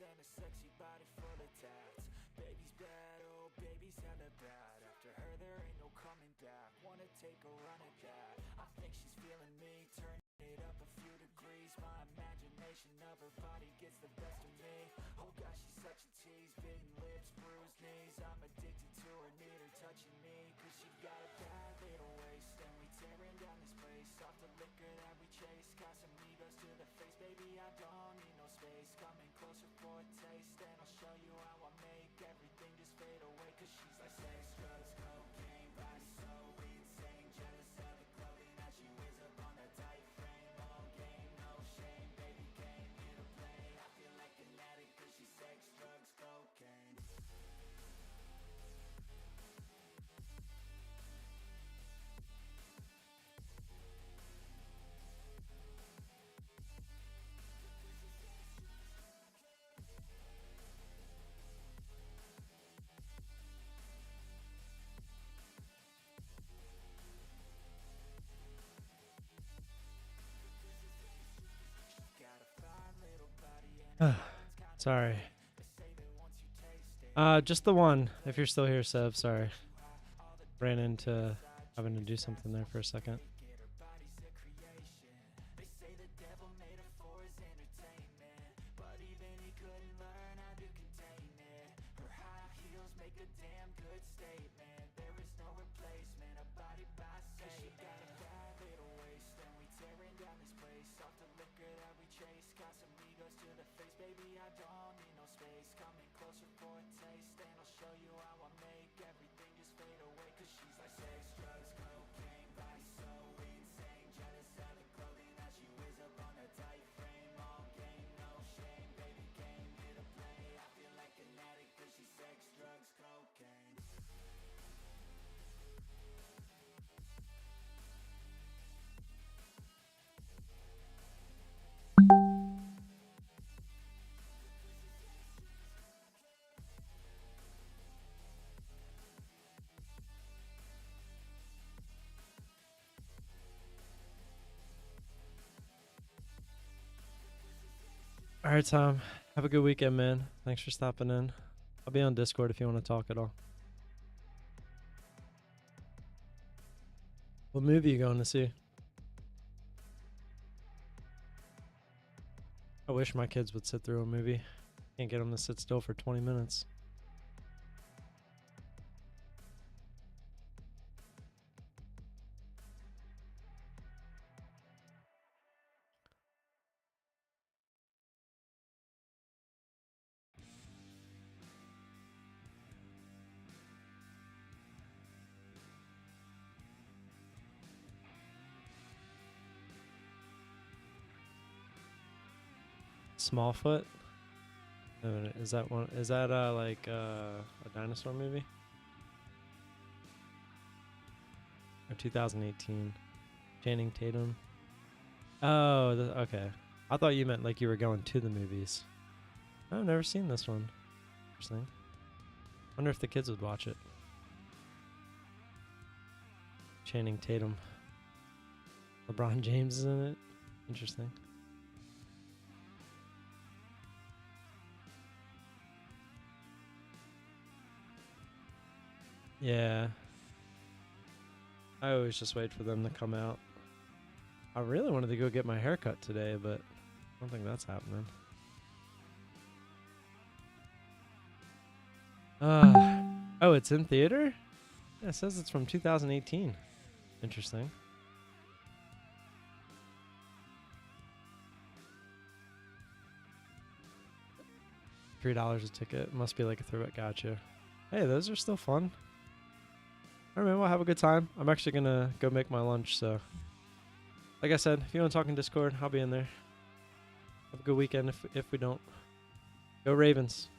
and a sexy body full of tats. Baby's bad, oh baby's hella bad. After her there ain't no coming back. Wanna take a run at that. I think she's feeling me, turn it up a few degrees. My imagination of her body gets the best of me. Oh gosh, she's such a tease, bitten lips, bruised knees. I'm addicted to her, need her touching me. Cause she got a bad little waist, and we tearing down this place. Off the liquor that we chase, Casamigos to the face. Baby, I don't need no space, coming closer for a taste. And I'll show you how I make everything just fade away. Cause she's like sex, drugs, cocaine, body so insane. Jealous of the clothing that she wears up on a tight frame. Long game, no shame, baby came here to play. I feel like an addict cause she's sex, drugs, cocaine. Got a fine little body and her mind's kinda Sorry. they say that once you taste it, Just the one. If you're still here, Seb, sorry. Ran into having to do something there for a second. get her body's a creation. They say the devil made her for his entertainment, but even he couldn't learn how to contain it. Her high heels make a damn good statement. There is no replacement, a body by Satan. She got a bad little waist, and we tearing down this place. Off the liquor that we chase, Casamigos to the face. Baby, I don't need no space, coming closer for a taste. And I'll show you how I make everything just fade away. Cause she's like sex, drugs, cocaine, body so insane. Jealous of the clothing that she wears up on a tight frame. Long game, no shame, baby came here to play. I feel like an addict cause she's sex, drugs, cocaine. All right, Tom. Have a good weekend, man. Thanks for stopping in. I'll be on Discord if you want to talk at all. What movie are you going to see? I wish my kids would sit through a movie. Can't get them to sit still for 20 minutes. Smallfoot? Is that one? Is that like a dinosaur movie? Or 2018? Channing Tatum. Oh, okay. I thought you meant like you were going to the movies. I've never seen this one. Interesting. Wonder if the kids would watch it. Channing Tatum. LeBron James is in it. Interesting. Yeah. I always just wait for them to come out. I really wanted to go get my hair cut today, but I don't think that's happening. Oh, it's in theater? Yeah, it says it's from 2018. Interesting. $3 a ticket. Must be like a throwback. Gotcha. Hey, those are still fun. All right, man. Well, have a good time. I'm actually going to go make my lunch, so... Like I said, if you want to talk in Discord, I'll be in there. Have a good weekend if we don't. Go Ravens.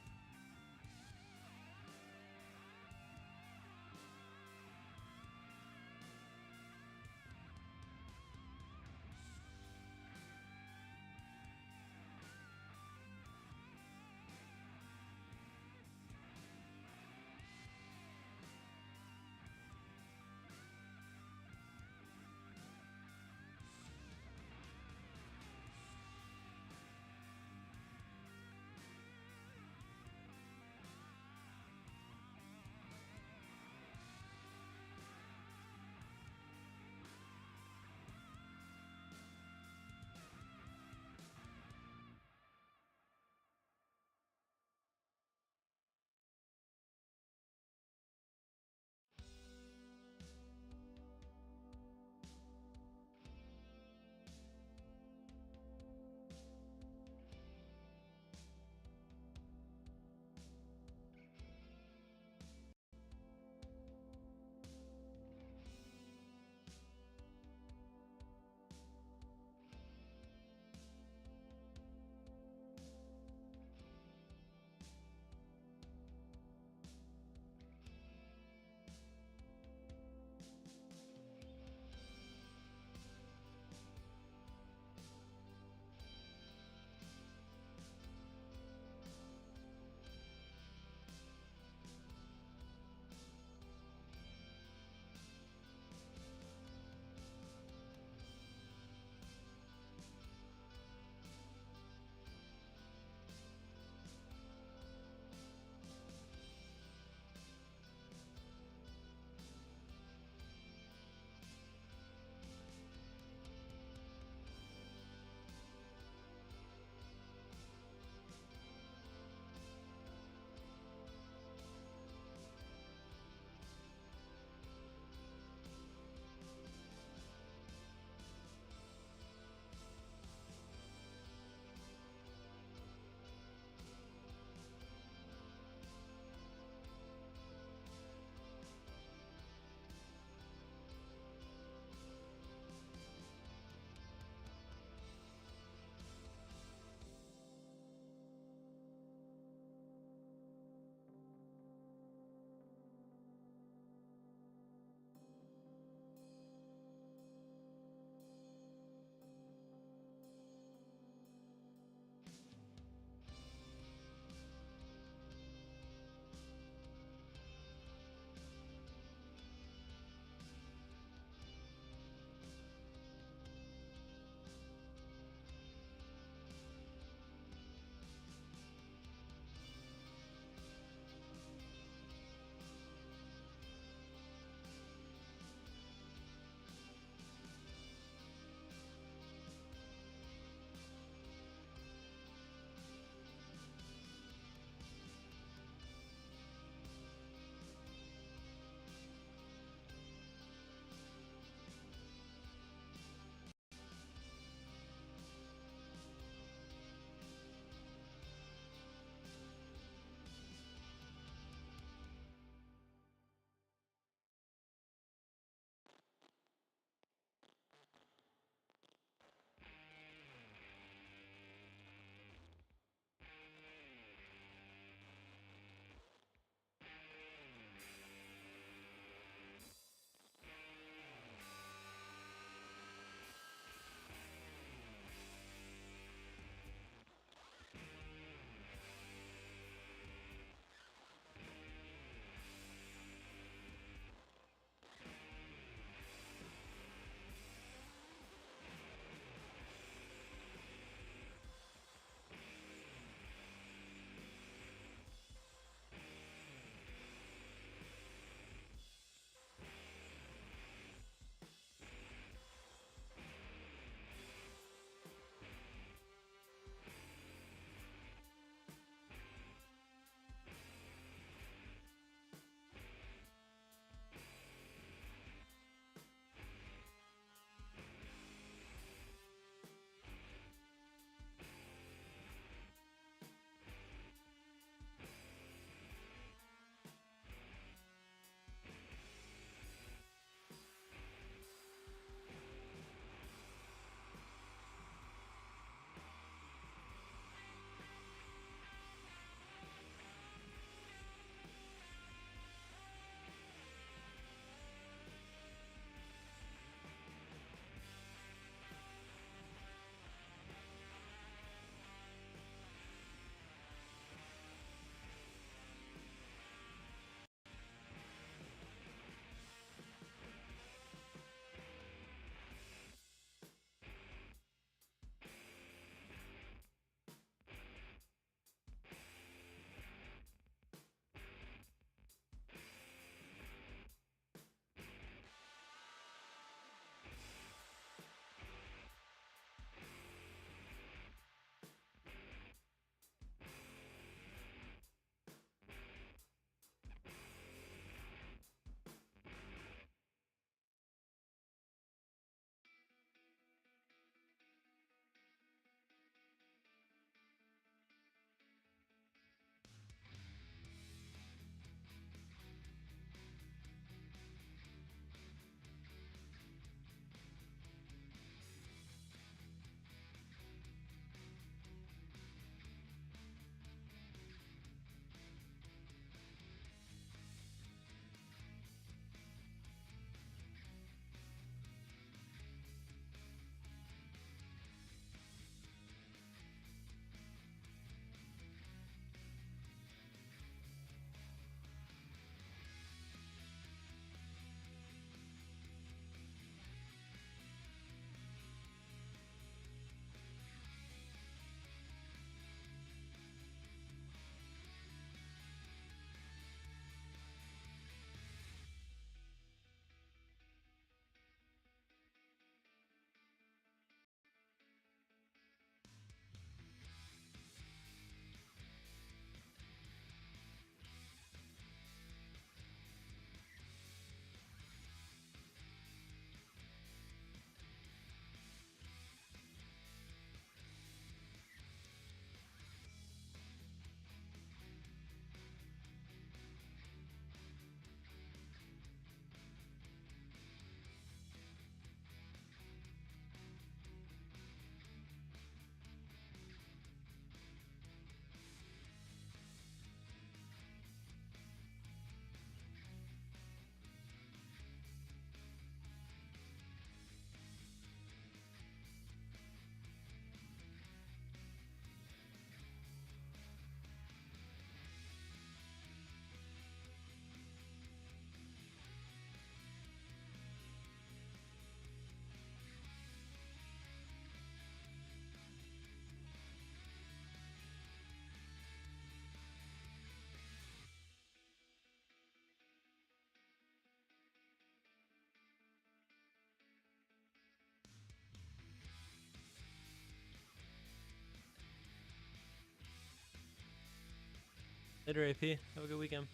Later, AP. Have a good weekend.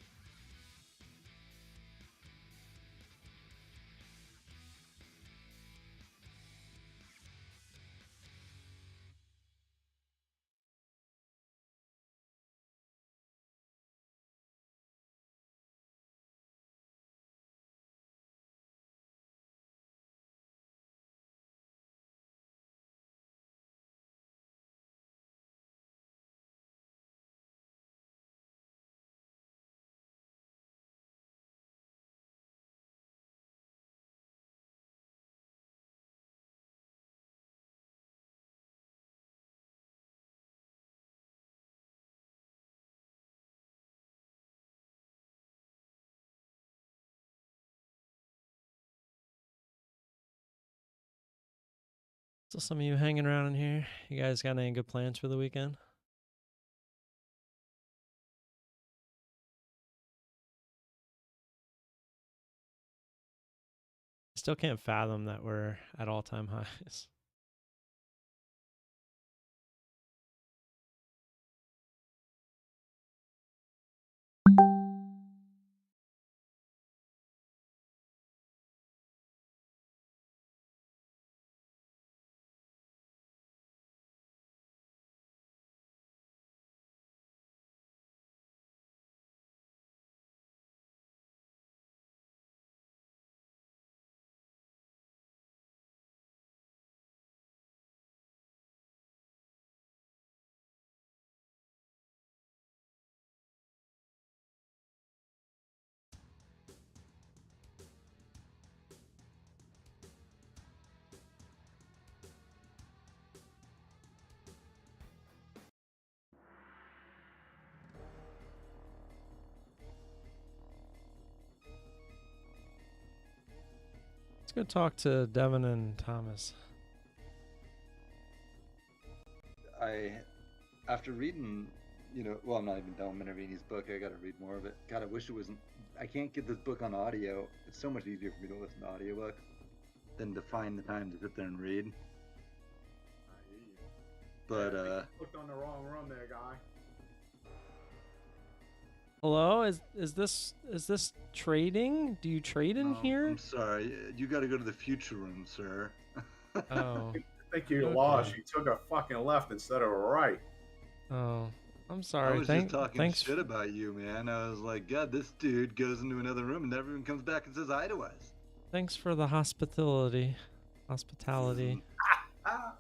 Still some of you hanging around in here. You guys got any good plans for the weekend? Still can't fathom that we're at all-time highs. Let's go talk to Devin and Thomas. After reading, well, I'm not even done with Minervini's book. I got to read more of it. God, I wish it wasn't. I can't get this book on audio. It's so much easier for me to listen to audiobooks than to find the time to sit there and read. I hear you. But I think you clicked on the wrong room there, guy. Hello, is this trading? Do you trade in here? I'm sorry. You got to go to the future room, sir. Oh, I think you Okay. lost. You took a fucking left instead of a right. oh, I'm I sorry. was just talking Thanks. shit about you, man. I was like, God, this dude goes into another room and never even comes back and says hi to us. Thanks for the hospitality. Hospitality. Ah,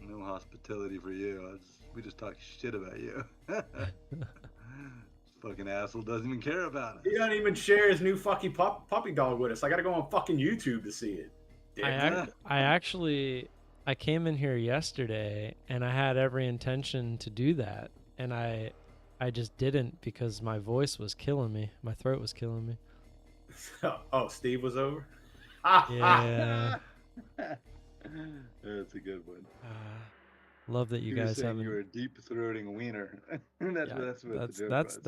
No hospitality for you. We just talk shit about you. This fucking asshole doesn't even care about us. he doesn't even share his new fucking puppy dog with us. I gotta go on fucking YouTube to see it. I came in here yesterday and I had every intention to do that, and I just didn't because my voice was killing me. My throat was killing me. Oh, Steve was over? Yeah. That's a good one. Love that you You were guys saying haven't. you were deep throating a wiener. that's what the joke was.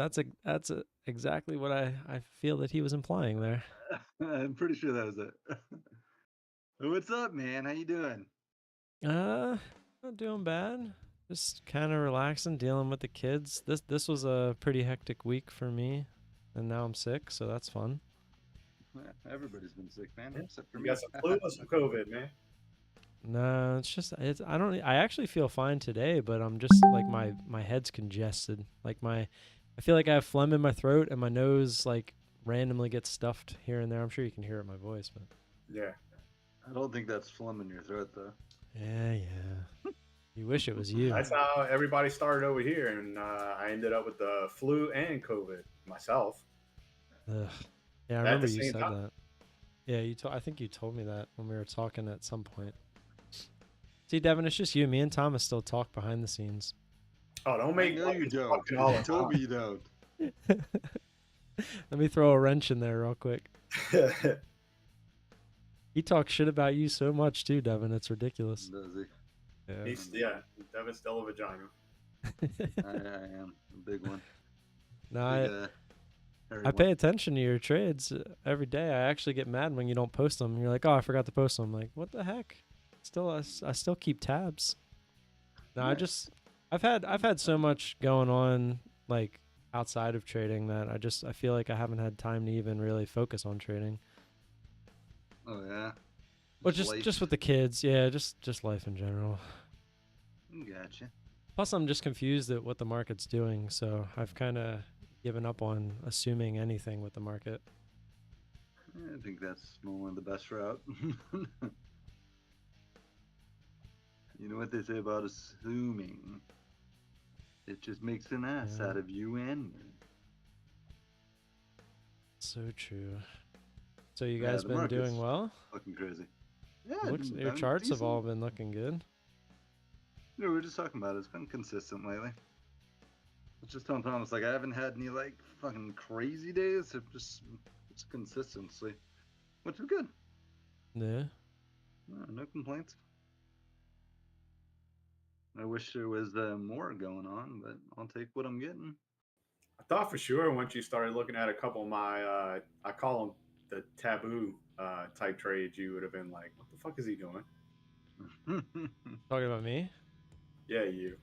That's exactly what I feel that he was implying there. I'm pretty sure that was it. What's up, man? How you doing? Not doing bad. Just kind of relaxing, dealing with the kids. This was a pretty hectic week for me, and now I'm sick, so that's fun. Everybody's been sick, man, except for You me. got some flu or some COVID, man? No, I actually feel fine today, but I'm just like my head's congested. Like I feel like I have phlegm in my throat and my nose like randomly gets stuffed here and there. I'm sure you can hear it in my voice, but Yeah. I don't think that's phlegm in your throat, though. yeah. You wish it was you. That's how everybody started over here, and I ended up with the flu and COVID myself. Ugh. Yeah, I At remember the you same said time. that. Yeah, I think you told me that when we were talking at some point. See, Devin, it's just you. Me and Thomas still talk behind the scenes. Oh, don't I make know you don't. fucking all You the told me you don't. Let me throw a wrench in there real quick. time. He talks shit about you so much too, Devin. It's ridiculous. Does he? Yeah, Devin's still a vagina. I am a big one. No, Big, hairy I pay one. attention to your trades every day. I actually get mad when you don't post them. You're like, "Oh, I forgot to post them." I'm like, "What the heck?" I still keep tabs. No, Nice. I've had so much going on. Like, outside of trading that I feel like I haven't had time to even really focus on trading. Oh yeah. Well, just with the kids, yeah, just life in general. Gotcha. Plus, I'm just confused at what the market's doing, so I've kind of given up on assuming anything with the market. I think that's one of the best route. You know what they say about assuming? It just makes an ass Yeah. out of you and me. So true. So you Yeah, guys the been market's doing well? fucking crazy. Yeah, Your I'm charts have decent. all been looking good. You know, we were just talking about it. It's been consistent lately. I was just telling Thomas, like, I haven't had any, like, fucking crazy days. It's consistency, which is good. Yeah. No complaints. I wish there was more going on, but I'll take what I'm getting. I thought for sure once you started looking at a couple of my, I call them the taboo type trades, you would have been like, what the fuck is he doing? Talking about me? Yeah, you.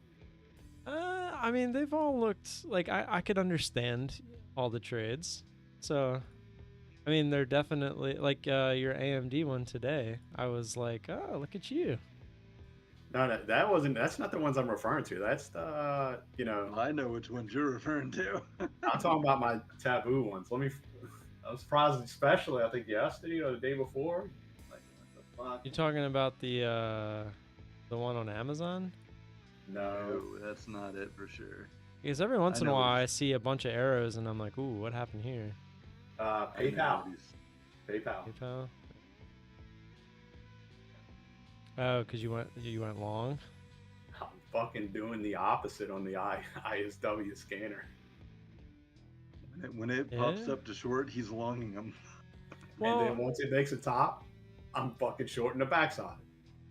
I mean, they've all looked like I could understand all the trades. So, I mean, they're definitely like your AMD one today. I was like, oh, look at you. No, that wasn't. That's not the ones I'm referring to. That's the, I know which ones you're referring to. I'm talking about my taboo ones. I was surprised, especially I think yesterday or the day before. Like, what the fuck? You talking about the one on Amazon? No. No, that's not it for sure. Because every once I in a know while what I he's- see a bunch of arrows and I'm like, ooh, what happened here? I know PayPal. what he's- PayPal. PayPal. Oh, because you went long. I'm fucking doing the opposite on the ISW scanner. When it pops Yeah? up to short, he's longing them. Well, And then once it makes a top, I'm fucking shorting the backside.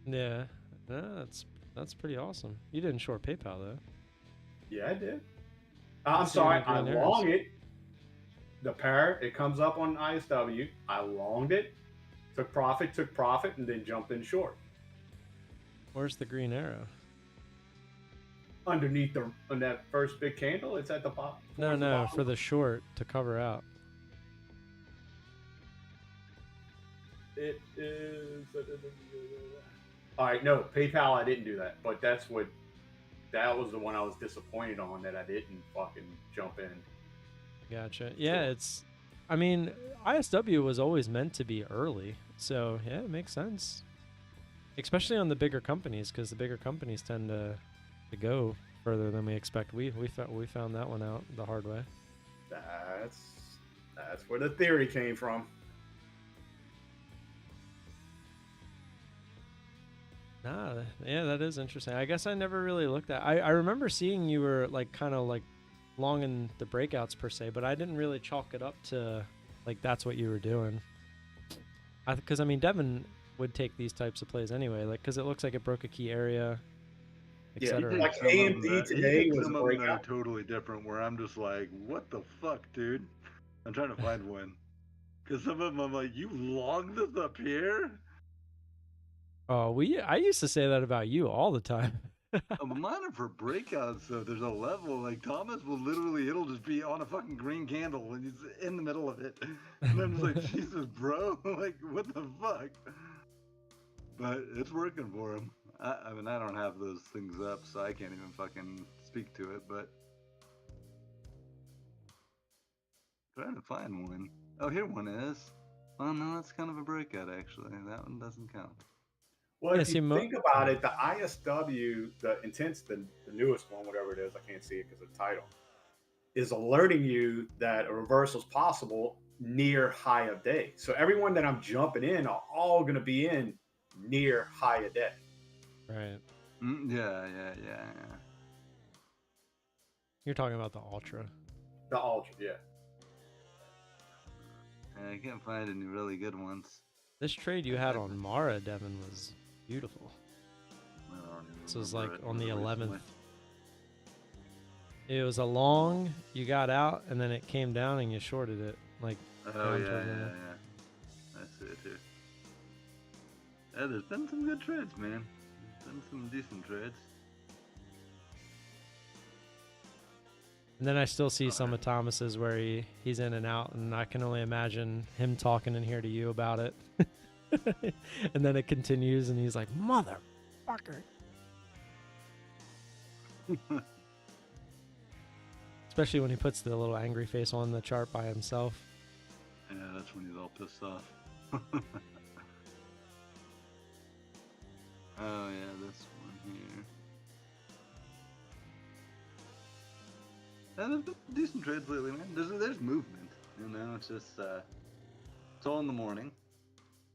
yeah, no, that's pretty awesome. You didn't short PayPal though. Yeah, I did. I I'm see sorry, any I green arrows. longed it. The pair, it comes up on ISW. I longed it, took profit, and then jumped in short. Where's the green arrow? Underneath on that first big candle, it's at the bottom. No, for the short to cover out. It is. All right, no, PayPal, I didn't do that, but that was the one I was disappointed on that I didn't fucking jump in. Gotcha. Yeah, I mean, ISW was always meant to be early, so yeah, it makes sense. Especially on the bigger companies, because the bigger companies tend to go further than we expect. We found that one out the hard way. That's where the theory came from. Nah, yeah, that is interesting. I guess I never really looked at. I remember seeing you were like kind of like long in the breakouts per se, but I didn't really chalk it up to like that's what you were doing. Because I mean, Devin would take these types of plays anyway, like because it looks like it broke a key area, Yeah, etc. like Some of them AMD that- today he was picks a some of them that are breakout. totally different. Where I'm just like, what the fuck, dude? I'm trying to find one. Because some of them I'm like, you logged this up here? Oh, I used to say that about you all the time. But mine are for breakouts, so there's a level. Like Thomas will literally, it'll just be on a fucking green candle and he's in the middle of it. And I'm just like, Jesus, bro, like what the fuck? But it's working for him. I mean, I don't have those things up, so I can't even fucking speak to it. But trying to find one. Oh, here one is. Oh no, that's kind of a breakout actually. That one doesn't count. Well, Yeah, if you think about it, the ISW, the Intense, the newest one, whatever it is, I can't see it because of the title, is alerting you that a reversal is possible near high of day. So everyone that I'm jumping in are all going to be in near high of day. Right. Yeah. You're talking about the Ultra. The Ultra, yeah. I can't find any really good ones. This trade you had on Mara, Devin, was beautiful. I don't even This was remember like it. on the It was 11th. recently. It was a long, you got out, and then it came down and you shorted it. Like, Oh down yeah. toward the- I see it too. Yeah, there's been some good trades, man. There's been some decent trades. And then I still see some of Thomas's where he's in and out, and I can only imagine him talking in here to you about it. And then it continues, and he's like, "Motherfucker." Especially when he puts the little angry face on the chart by himself. Yeah, that's when he's all pissed off. Oh yeah, this one here. And there's been decent trades lately, man. There's movement. You know, it's just it's all in the morning.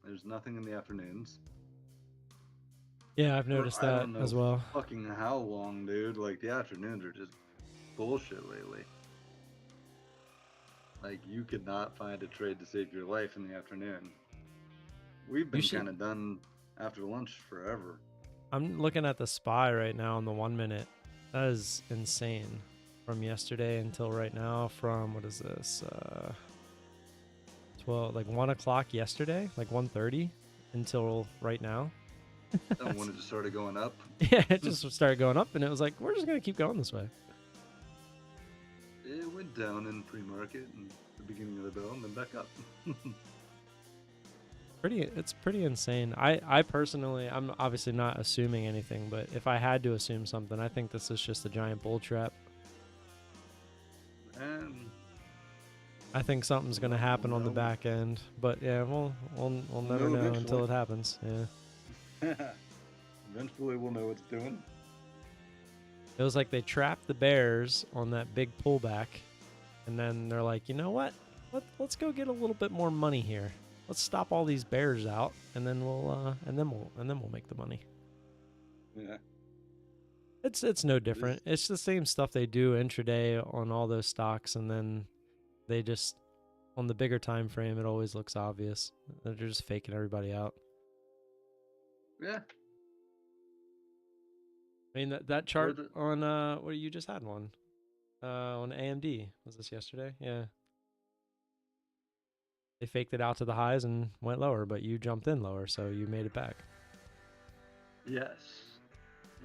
There's nothing in the afternoons. Yeah, I've noticed I that don't know as well. fucking how long, dude. Like the afternoons are just bullshit lately. Like you could not find a trade to save your life in the afternoon. We've been kind of done after lunch forever. I'm looking at the SPY right now on the 1 minute. That is insane. From yesterday until right now, from what is this? 1 o'clock yesterday, like 1:30 until right now. And when it just started going up. Yeah, it just started going up, and it was like, we're just gonna keep going this way. It went down in pre-market and the beginning of the bell, and then back up. It's pretty insane. I personally, I'm obviously not assuming anything, but if I had to assume something, I think this is just a giant bull trap. I think something's gonna happen on the back end, but yeah, we'll never know until it happens. Yeah. Eventually, we'll know what it's doing. It was like they trapped the bears on that big pullback, and then they're like, you know what? Let's go get a little bit more money here. Let's stop all these bears out, and then we'll make the money. Yeah. It's no different. It's the same stuff they do intraday on all those stocks, and then they just, on the bigger time frame, it always looks obvious. They're just faking everybody out. Yeah. I mean that chart on what you just had one on AMD, was this yesterday? Yeah. They faked it out to the highs and went lower, but you jumped in lower, so you made it back. Yes.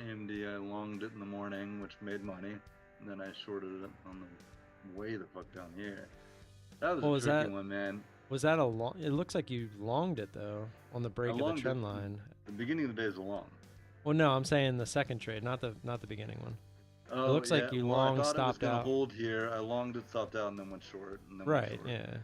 AMD, I longed it in the morning, which made money, and then I shorted it on the way the fuck down here. That was a tricky one, man. Was that a long? It looks like you longed it though on the break of the trend line. The beginning of the day is a long. Well, no, I'm saying the second trade, not the beginning one. Oh, it looks like you long stopped out. I thought it was gonna hold here. I longed it, stopped out, and then went short. And then right. Went short.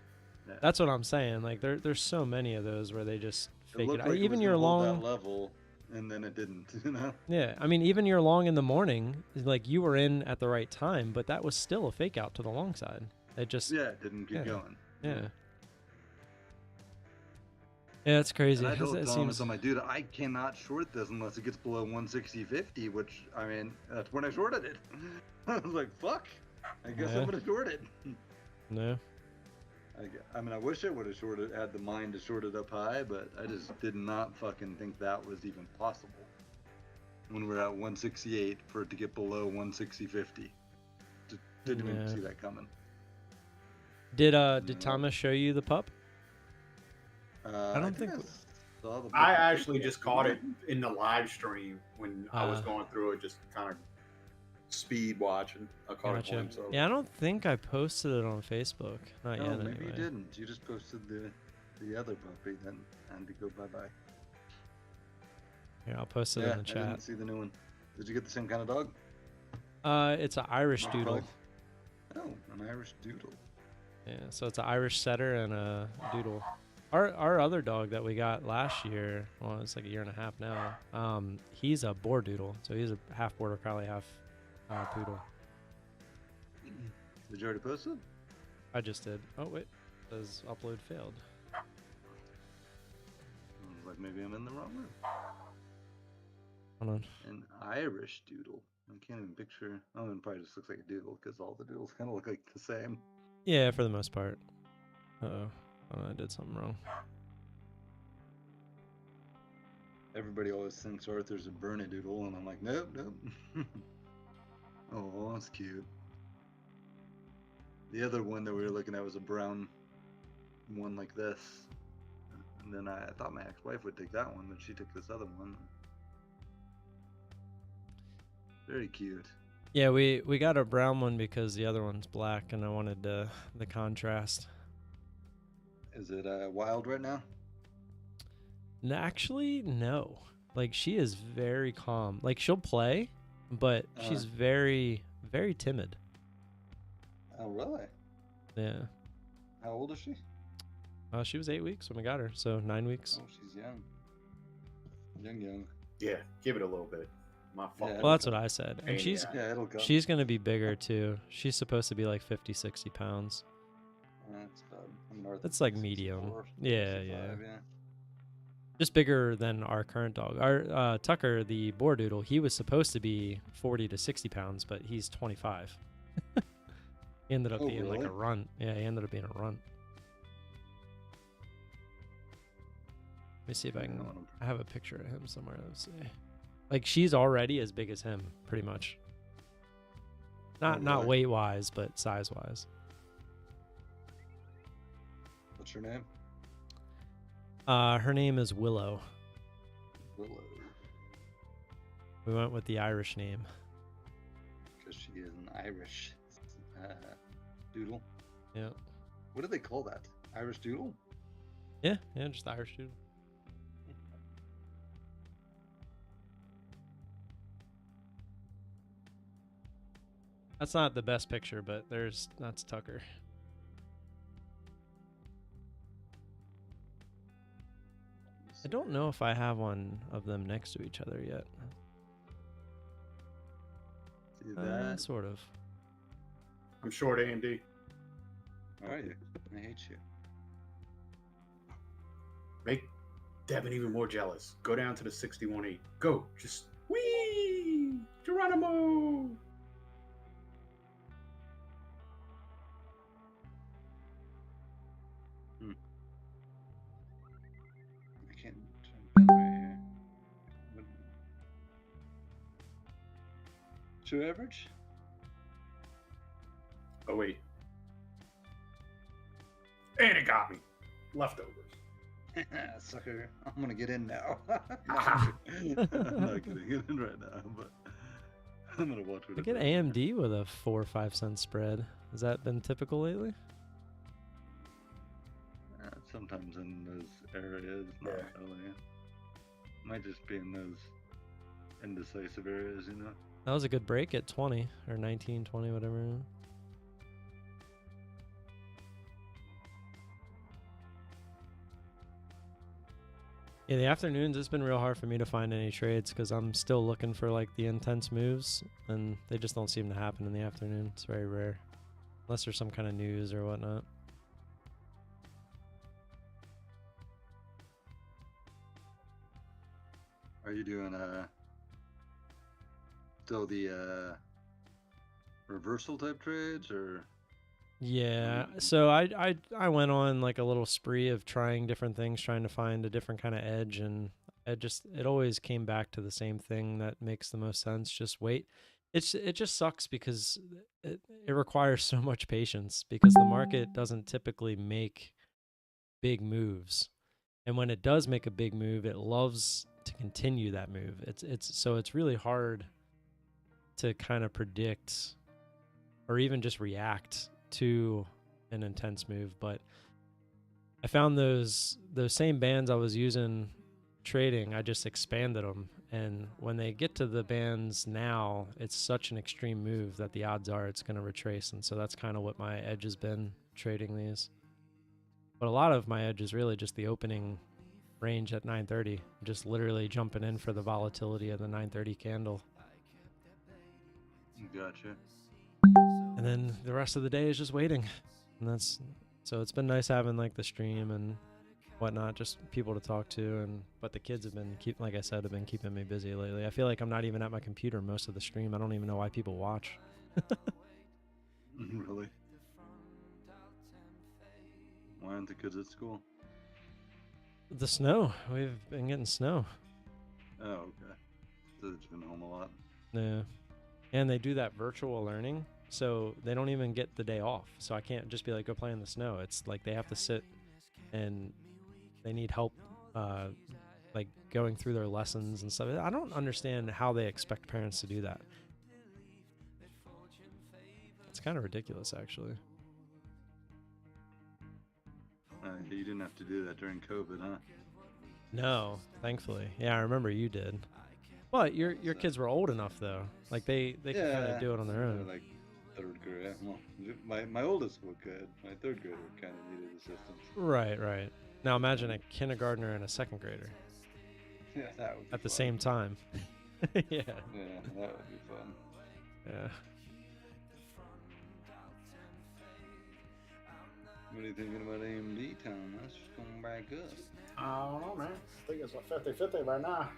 Yeah. That's what I'm saying. Like there's so many of those where they just fake it. Like even it your long that level, and then it didn't. You know. Yeah, I mean, even your long in the morning, like you were in at the right time, but that was still a fake out to the long side. It just it didn't get going. Yeah. Yeah, it's crazy. And I told Thomas, I'm like, dude, I cannot short this unless it gets below 160.50, which, I mean, that's when I shorted it. I was like, fuck, I guess I'm going to short it. No. I mean, I wish I would have had the mind to short it up high, but I just did not fucking think that was even possible. When we're at 168 for it to get below 160.50. Didn't even see that coming. Did Thomas show you the pup? I don't think I actually just caught it in the live stream when I was going through it, just kind of speed watching. I caught it once. So. Yeah, I don't think I posted it on Facebook. Not yet. Maybe anyway. you didn't. You just posted the other puppy then, and to go bye-bye. Here, I'll post it in the chat. I didn't see the new one. Did you get the same kind of dog? It's an Irish doodle. Oh, an Irish doodle. Yeah, so it's an Irish setter and a doodle. Our other dog that we got last year, well, it's like a year and a half now. He's a boar doodle, so he's a half border collie, half poodle. Did you already post it? I just did. Oh wait, it says upload failed. I was like, maybe I'm in the wrong room. Hold on. An Irish doodle. I can't even picture. Oh, it probably just looks like a doodle because all the doodles kind of look like the same. Yeah, for the most part. Uh-oh. I did something wrong. Everybody always thinks Arthur's a Bernedoodle, and I'm like, nope. Oh, that's cute. The other one that we were looking at was a brown one like this. And then I thought my ex-wife would take that one, but she took this other one. Very cute. Yeah, we got a brown one because the other one's black, and I wanted the contrast. Is it wild right now? Actually, no. Like, she is very calm. Like, she'll play, but she's very, very timid. Oh, really? Yeah. How old is she? She was 8 weeks when we got her, so 9 weeks. Oh, she's young. Young. Yeah, give it a little bit. My fault. Yeah. Well, that's what I said. And Pain in she's the ass. Yeah, it'll go. she's going to be bigger, too. She's supposed to be like 50, 60 pounds. That's about, I'm north That's of like 64, medium. Yeah, 65, yeah. yeah. Just bigger than our current dog. Our Tucker, the Bordoodle, he was supposed to be 40 to 60 pounds, but he's 25. He ended up Oh, being like really? a runt. Yeah, he ended up being a runt. Let me see if I can. I have a picture of him somewhere. Let's see. Like, she's already as big as him, pretty much. Not really? weight wise, but size wise. What's your name? Her name is Willow. Willow. We went with the Irish name. Because she is an Irish doodle. Yeah. What do they call that? Irish doodle? Yeah, just Irish dude. That's not the best picture, but that's Tucker. I don't know if I have one of them next to each other yet. See that? Sort of. I'm short AMD. How are you? I hate you. Make Devin even more jealous. Go down to the 61.8. Go. Just wee! Geronimo! I can't jump in right here. What? True average? Oh, wait. And it got me. Leftovers. Sucker. I'm gonna get in now. I'm not gonna get in right now, but I'm gonna watch what I get AMD with a 4 or 5 cent spread. Has that been typical lately? Sometimes in those areas, not really. Might just be in those indecisive areas, you know. That was a good break at 20 or 19, 20, whatever. Yeah, the afternoons, it's been real hard for me to find any trades because I'm still looking for like the intense moves, and they just don't seem to happen in the afternoon. It's very rare, unless there's some kind of news or whatnot. Are you doing still the reversal type trades, or? Yeah, so I went on like a little spree of trying different things, trying to find a different kind of edge, and it always came back to the same thing that makes the most sense. Just wait. It just sucks because it requires so much patience because the market doesn't typically make big moves. And when it does make a big move, it loves to continue that move. It's really hard to kind of predict or even just react to an intense move. But I found those same bands I was using trading, I just expanded them, and when they get to the bands now, it's such an extreme move that the odds are it's going to retrace. And so that's kind of what my edge has been trading these. But a lot of my edge is really just the opening range at 930, just literally jumping in for the volatility of the 930 candle. Gotcha. And then the rest of the day is just waiting. And so it's been nice having like the stream and whatnot, just people to talk to. But the kids have been like I said, have been keeping me busy lately. I feel like I'm not even at my computer most of the stream. I don't even know why people watch. Really? Why aren't the kids at school? The snow. We've been getting snow. Oh, okay. So they've been home a lot. Yeah. And they do that virtual learning, so they don't even get the day off. So I can't just be like, go play in the snow. It's like they have to sit and they need help like going through their lessons and stuff. I don't understand how they expect parents to do that. kind of ridiculous, actually. You didn't have to do that during COVID, huh? No, thankfully. Yeah, I remember you did. But your So- kids were old enough though. Like they could kind of do it on their they're own. like third grade. Well, my oldest one could. My third grader kind of needed assistance. Right, right. Now imagine a kindergartner and a second grader Yeah, that would be at the fun. same time. Yeah. Yeah, that would be fun. Yeah. What are you thinking about AMD, Tom? That's going back up. I don't know, man. I think it's like 50-50 right now.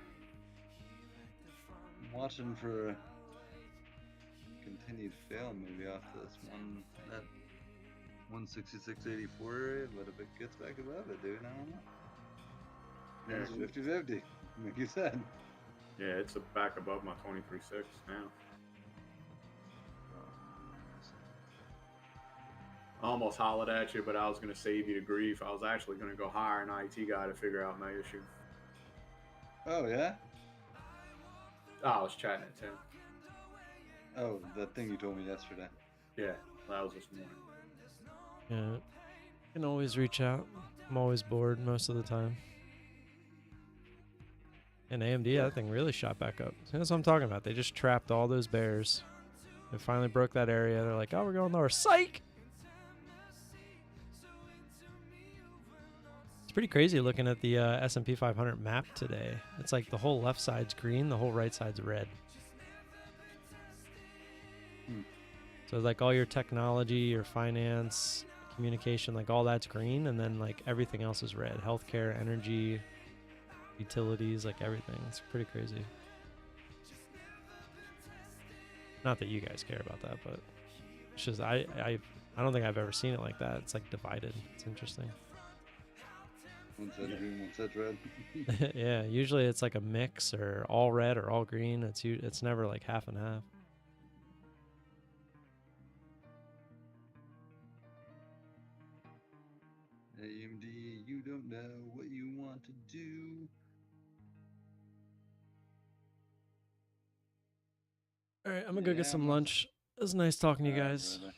I'm watching for a continued fail maybe off that 166.84 area, but if it gets back above it, dude, I don't know. Yeah, It's 50-50, like you said. yeah, it's back above my 23.6 now. I almost hollered at you, but I was going to save you the grief. I was actually going to go hire an IT guy to figure out my issue. Oh, yeah? Oh, I was chatting at Tim. Oh, that thing you told me yesterday. Yeah, that was this morning. Yeah. You can always reach out. I'm always bored most of the time. And AMD, that thing really shot back up. That's what I'm talking about. They just trapped all those bears. They finally broke that area. They're like, oh, we're going lower. Psych! It's pretty crazy looking at the S&P 500 map today. It's like the whole left side's green, the whole right side's red. So like all your technology, your finance, communication, like all that's green, and then like everything else is red. Healthcare, energy, utilities, like everything. It's pretty crazy. Not that you guys care about that, but it's just I don't think I've ever seen it like that. It's like divided. It's interesting. One side's green, one side's red. Yeah, usually it's like a mix or all red or all green. It's never like half and half. AMD, you don't know what you want to do. All right, I'm gonna go Yeah, get some I'm lunch. It was nice talking to you Alright, guys. brother.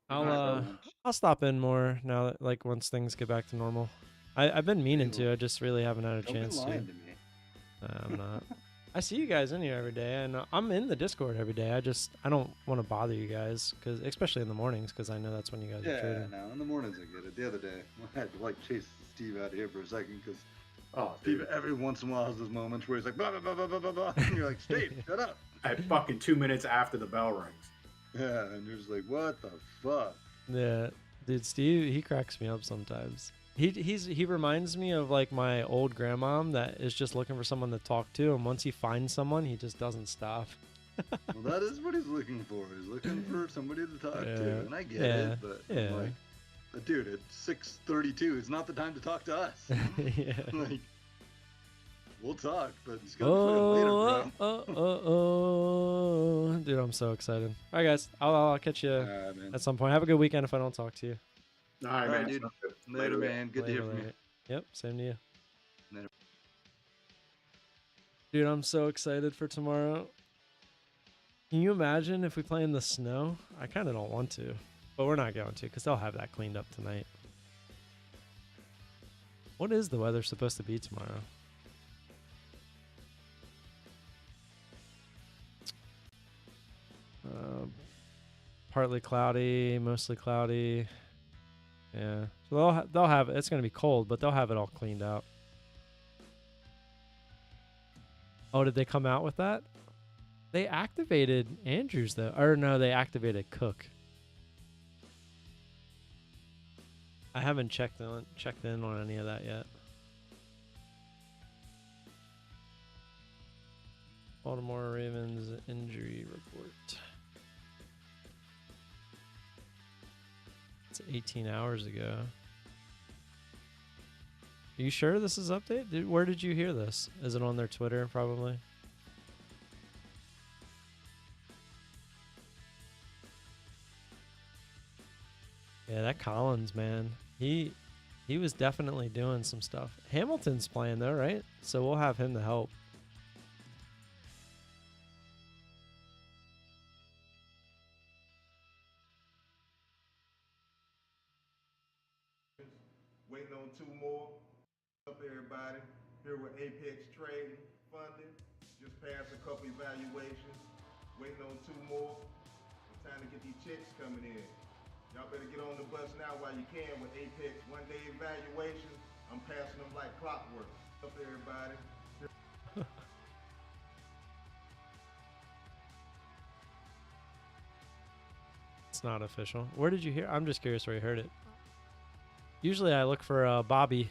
I'll Alright, I'll stop in more now that like once things get back to normal. I've been meaning Cool. to. I just really haven't had a Don't be chance to. lying to me. I'm not. I see you guys in here every day, and I'm in the Discord every day. I don't want to bother you guys, cause especially in the mornings, because I know that's when you guys are Yeah, trading. no, in the mornings I get it. The other day, I had to like chase Steve out of here for a second because Oh, Steve dude. every once in a while has those moments where he's like, blah, blah, blah, blah, blah, blah, blah. And you're like, Steve, shut up. At fucking 2 minutes after the bell rings. Yeah, and you're just like, what the fuck? Yeah, dude, Steve, he cracks me up sometimes. He reminds me of like my old grandmom that is just looking for someone to talk to, and once he finds someone, he just doesn't stop. Well, that is what he's looking for. He's looking for somebody to talk Yeah, to, and I get yeah, it, but yeah. I'm like, but dude, at 6:32, it's not the time to talk to us. Yeah. Like, we'll talk, but it's gonna be fucking later, bro. Oh, dude, I'm so excited. All right, guys, I'll catch you Alright, man. at some point. Have a good weekend if I don't talk to you. All right, Alright, man. dude. Sounds good. Later, man. Good to hear Later, from you. later. Yep, same to you. Later. Dude, I'm so excited for tomorrow. Can you imagine if we play in the snow? I kind of don't want to, but we're not going to because they'll have that cleaned up tonight. What is the weather supposed to be tomorrow? Partly cloudy, mostly cloudy. Yeah, so they'll have it's gonna be cold, but they'll have it all cleaned out. Oh, did they come out with that? They activated Andrews though, or no, they activated Cook. I haven't checked in on any of that yet. Baltimore Ravens injury report. It's 18 hours ago. Are you sure this is updated? Where did you hear this? Is it on their Twitter, probably? Yeah, that Collins, man. He was definitely doing some stuff. Hamilton's playing, though, right? So we'll have him to help. everybody. Here with Apex Trading Funding. Just passed a couple evaluations. Waiting on 2 more. It's time to get these checks coming in. Y'all better get on the bus now while you can with Apex 1-day evaluations. I'm passing them like clockwork. Up everybody. It's not official. Where did you hear? I'm just curious where you heard it. Usually I look for Bobby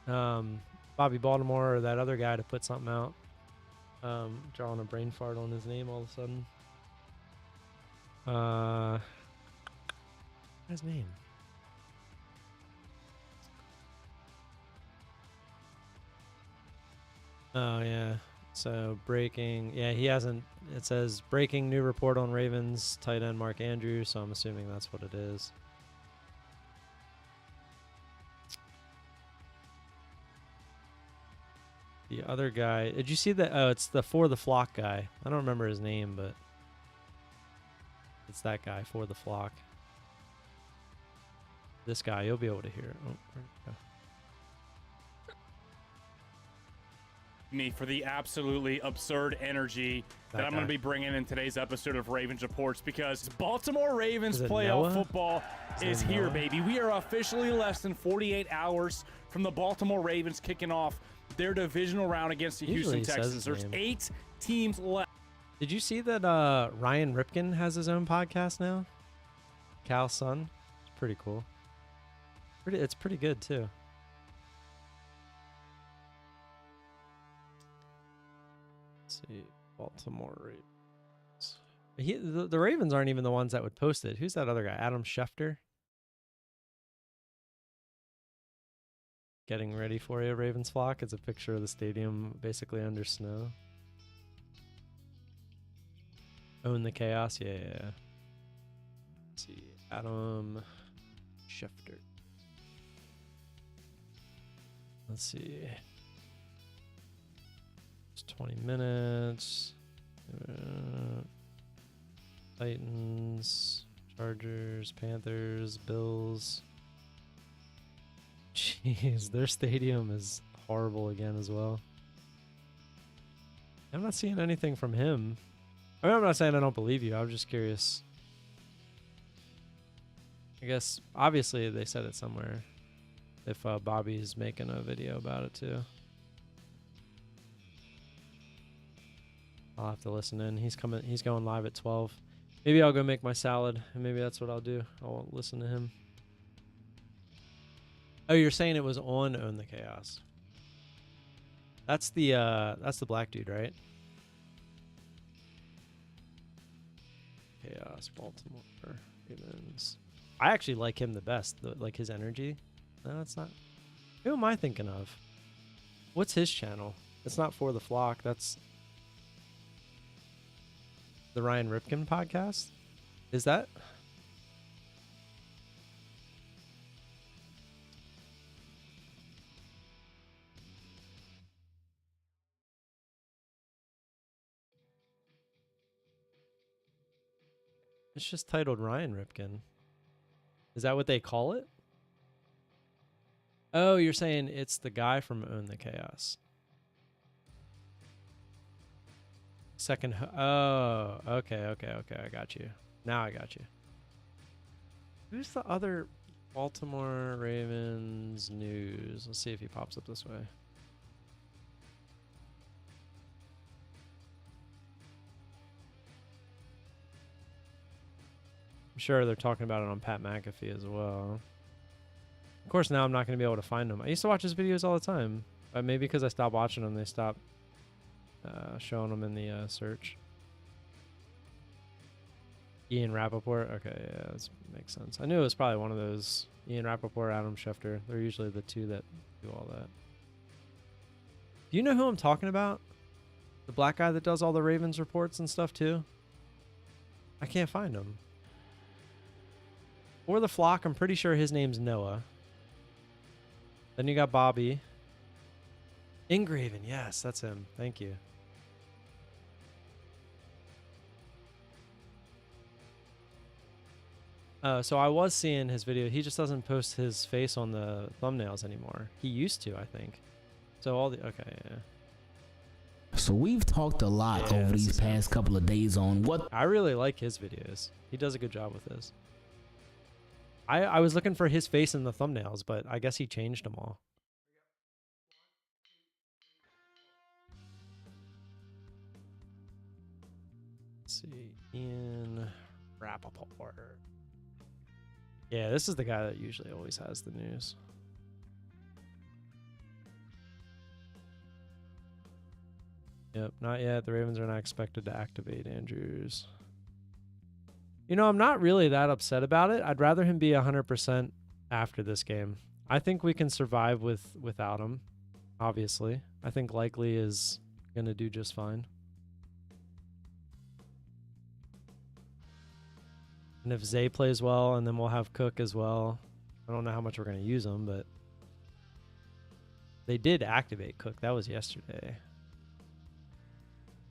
Baltimore or that other guy to put something out. Drawing a brain fart on his name all of a sudden. What's his name? Oh yeah. So breaking, yeah, he hasn't. It says breaking new report on Ravens tight end Mark Andrews. So I'm assuming that's what it is. The other guy, did you see that? Oh, it's the For the Flock guy. I don't remember his name, but it's that guy, For the Flock. This guy, you'll be able to hear it. Oh, where'd it go? Me for the absolutely absurd energy that I'm going to be bringing in today's episode of Ravens Reports, because Baltimore Ravens playoff football is here, baby. We are officially less than 48 hours from the Baltimore Ravens kicking off their divisional round against the Houston Texans. There's 8 teams left. Did you see that Ryan Ripken has his own podcast now? Cal's son. It's pretty cool. It's pretty good too. Let's see, Baltimore Ravens. The Ravens aren't even the ones that would post it. Who's that other guy? Adam Schefter. Getting ready for you, Ravens flock. It's a picture of the stadium basically under snow. Own the chaos. Yeah. Let's see, Adam Schefter. Let's see. It's 20 minutes. Titans, Chargers, Panthers, Bills. Jeez, their stadium is horrible again as well. I'm not seeing anything from him. I mean, I'm not saying I don't believe you. I'm just curious. I guess, obviously, they said it somewhere. If Bobby's making a video about it, too. I'll have to listen in. He's going live at 12. Maybe I'll go make my salad, and maybe that's what I'll do. I'll listen to him. Oh, you're saying it was on Own the Chaos. That's the black dude, right? Chaos, Baltimore Ravens. I actually like him the best. Like his energy. No, it's not. Who am I thinking of? What's his channel? It's not For the Flock. That's the Ryan Ripken podcast. Is that? It's just titled Ryan Ripken. Is that what they call it? Oh, you're saying it's the guy from Own the Chaos. Second. Oh, okay. I got you. Now I got you. Who's the other Baltimore Ravens news? Let's see if he pops up this way. I'm sure they're talking about it on Pat McAfee as well. Of course, now I'm not going to be able to find them. I used to watch his videos all the time. But maybe because I stopped watching them, they stopped showing them in the search. Ian Rappaport. Okay, yeah, that makes sense. I knew it was probably one of those. Ian Rappaport, Adam Schefter. They're usually the two that do all that. Do you know who I'm talking about? The black guy that does all the Ravens reports and stuff too? I can't find him. For the Flock, I'm pretty sure his name's Noah. Then you got Bobby. Ingraven, yes, that's him. Thank you. So I was seeing his video. He just doesn't post his face on the thumbnails anymore. He used to, I think. So all the okay, yeah. So we've talked a lot Yeah, over this these is past couple of days on what I really like his videos. He does a good job with this. I was looking for his face in the thumbnails, but I guess he changed them all. Let's see, Ian Rappaport. Yeah, this is the guy that usually always has the news. Yep, not yet. The Ravens are not expected to activate Andrews. You know, I'm not really that upset about it. I'd rather him be 100% after this game. I think we can survive without him, obviously. I think Likely is going to do just fine. And if Zay plays well, and then we'll have Cook as well. I don't know how much we're going to use him, but they did activate Cook. That was yesterday.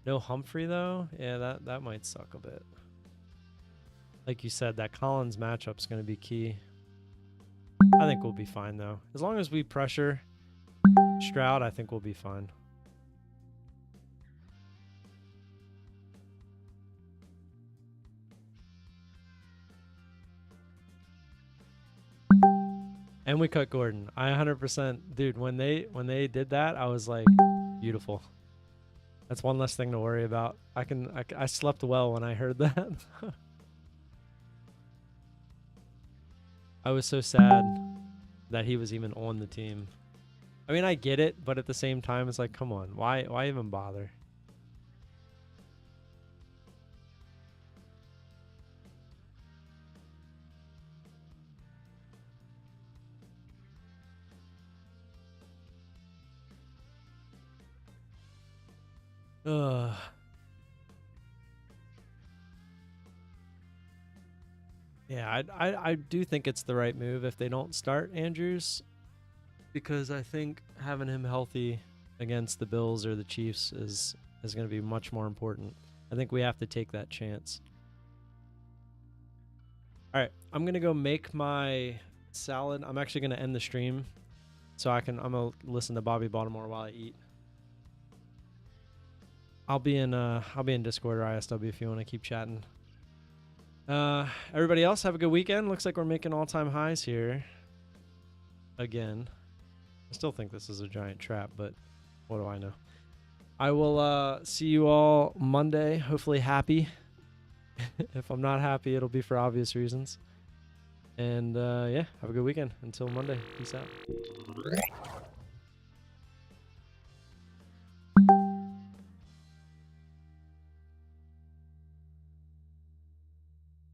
No Humphrey, though? Yeah, that might suck a bit. Like you said, that Collins matchup's going to be key. I think we'll be fine, though. As long as we pressure Stroud, I think we'll be fine. And we cut Gordon. I 100%, dude, when they did that, I was like, beautiful. That's one less thing to worry about. I slept well when I heard that. I was so sad that he was even on the team. I mean, I get it, but at the same time, it's like, come on, why even bother? Ugh. Yeah, I do think it's the right move if they don't start Andrews, because I think having him healthy against the Bills or the Chiefs is going to be much more important. I think we have to take that chance. All right, I'm going to go make my salad. I'm actually going to end the stream so I'm going to listen to Bobby Baltimore while I eat. I'll be in Discord or ISW if you want to keep chatting. Everybody else have a good weekend. Looks like we're making all-time highs here again. I still think this is a giant trap, but what do I know? I will see you all Monday, hopefully happy. If I'm not happy, it'll be for obvious reasons. And yeah, have a good weekend. Until Monday. Peace out.